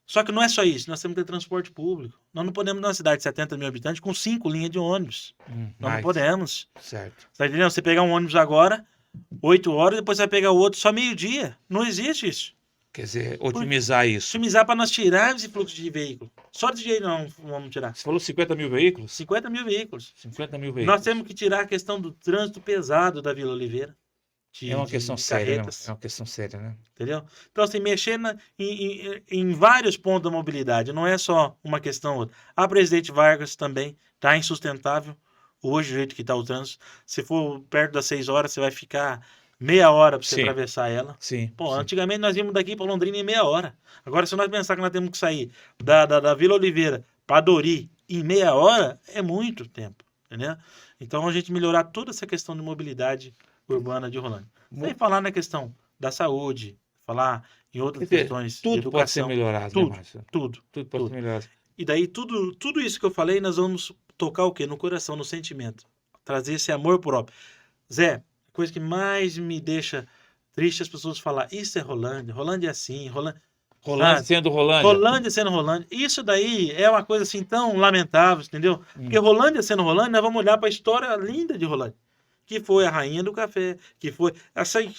Só que não é só isso, nós temos que ter transporte público. Nós não podemos numa cidade de 70 mil habitantes com 5 linhas de ônibus. Nós não Mais. podemos. Certo. Tá entendendo? Você pegar um ônibus agora, 8 horas, depois você vai pegar o outro só meio-dia. Não existe isso. Quer dizer, otimizar isso. Otimizar para nós tirarmos esse fluxo de veículo. Só de jeito não vamos tirar. Você falou 50 mil veículos? 50 mil veículos. 50 mil veículos. Nós temos que tirar a questão do trânsito pesado da Vila Oliveira. É uma questão séria, né? carretas, É uma questão séria, né? entendeu? Então, assim, mexer em vários pontos da mobilidade, não é só uma questão outra. A Presidente Vargas também está insustentável hoje, do jeito que está o trânsito. Se for perto das 6 horas, você vai ficar meia hora para você Sim. atravessar ela. Sim. Pô, sim. antigamente nós íamos daqui para Londrina em meia hora. Agora, se nós pensar que nós temos que sair da Vila Oliveira para Dori em meia hora, é muito tempo, entendeu? Então, a gente melhorar toda essa questão de mobilidade urbana de Rolândia. Sem falar na questão da saúde, falar em outras Quer dizer, questões de tudo pode ser educação. melhorado, Tudo, né, Márcio? tudo. Tudo pode tudo. ser melhorado. E daí, tudo isso que eu falei, nós vamos tocar o quê? No coração, no sentimento. Trazer esse amor próprio. Zé, a coisa que mais me deixa triste é as pessoas falar, isso é Rolândia, Rolândia é assim, Rolândia Sendo Rolândia. Rolândia sendo Rolândia. Isso daí é uma coisa assim tão lamentável, entendeu? Porque Rolândia sendo Rolândia, nós vamos olhar para a história linda de Rolândia. Que foi a rainha do café, que foi...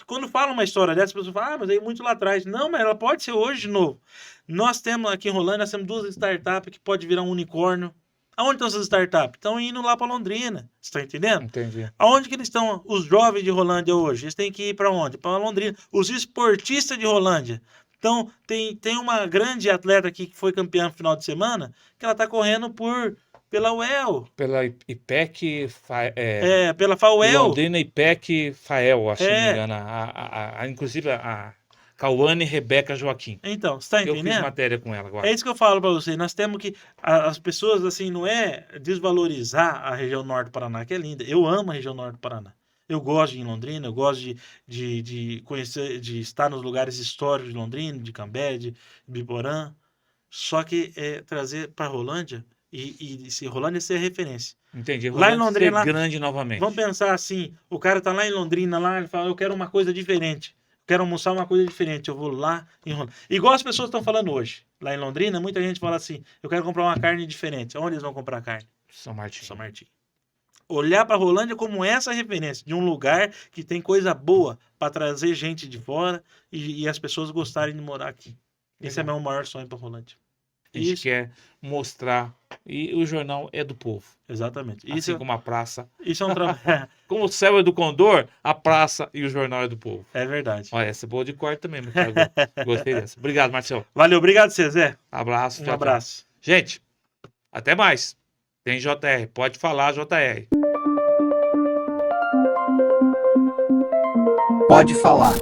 Quando fala uma história dessa, as pessoas falam, mas aí muito lá atrás. Não, mas ela pode ser hoje de novo. Nós temos aqui em Rolândia, nós temos 2 startups que pode virar um unicórnio. Aonde estão essas startups? Estão indo lá para Londrina. Você está entendendo? Entendi. Aonde que eles estão, os jovens de Rolândia hoje? Eles têm que ir para onde? Para Londrina. Os esportistas de Rolândia. Então, tem uma grande atleta aqui que foi campeã no final de semana, que ela está correndo pela UEL. Pela IPEC, Pela FAUEL. Londrina IPEC FAEL, acho que não me engano. Inclusive a Cauane Rebeca Joaquim. Então, você está Eu entendendo? fiz matéria com ela agora. É isso que eu falo para você. Nós temos que... As pessoas, assim, não é desvalorizar a região norte do Paraná, que é linda. Eu amo a região norte do Paraná. Eu gosto de ir em Londrina, eu gosto de conhecer, de estar nos lugares históricos de Londrina, de Cambé, de Biporã. Só que trazer para Rolândia e se Rolândia ser referência. Entendi. Lá em Londrina, ser grande novamente. Vamos pensar assim, o cara tá lá em Londrina, lá, ele fala, eu quero uma coisa diferente. Quero almoçar uma coisa diferente, eu vou lá em Rolândia. Igual as pessoas estão falando hoje. Lá em Londrina, muita gente fala assim, eu quero comprar uma carne diferente. Onde eles vão comprar carne? São Martinho. São Martinho. Olhar para Rolândia como essa referência de um lugar que tem coisa boa para trazer gente de fora e as pessoas gostarem de morar aqui. Esse é meu maior sonho para Rolândia. A gente quer mostrar. E o jornal é do povo. Exatamente. Assim como a praça. Isso é um trabalho. Como o céu é do condor, a praça e o jornal é do povo. É verdade. Olha, essa é boa de corte também. Gostei dessa. Obrigado, Marcelo. Valeu, obrigado, Zé. Abraço. Um abraço. Tchau. Gente, até mais. Tem JR. Pode falar, JR. Pode falar.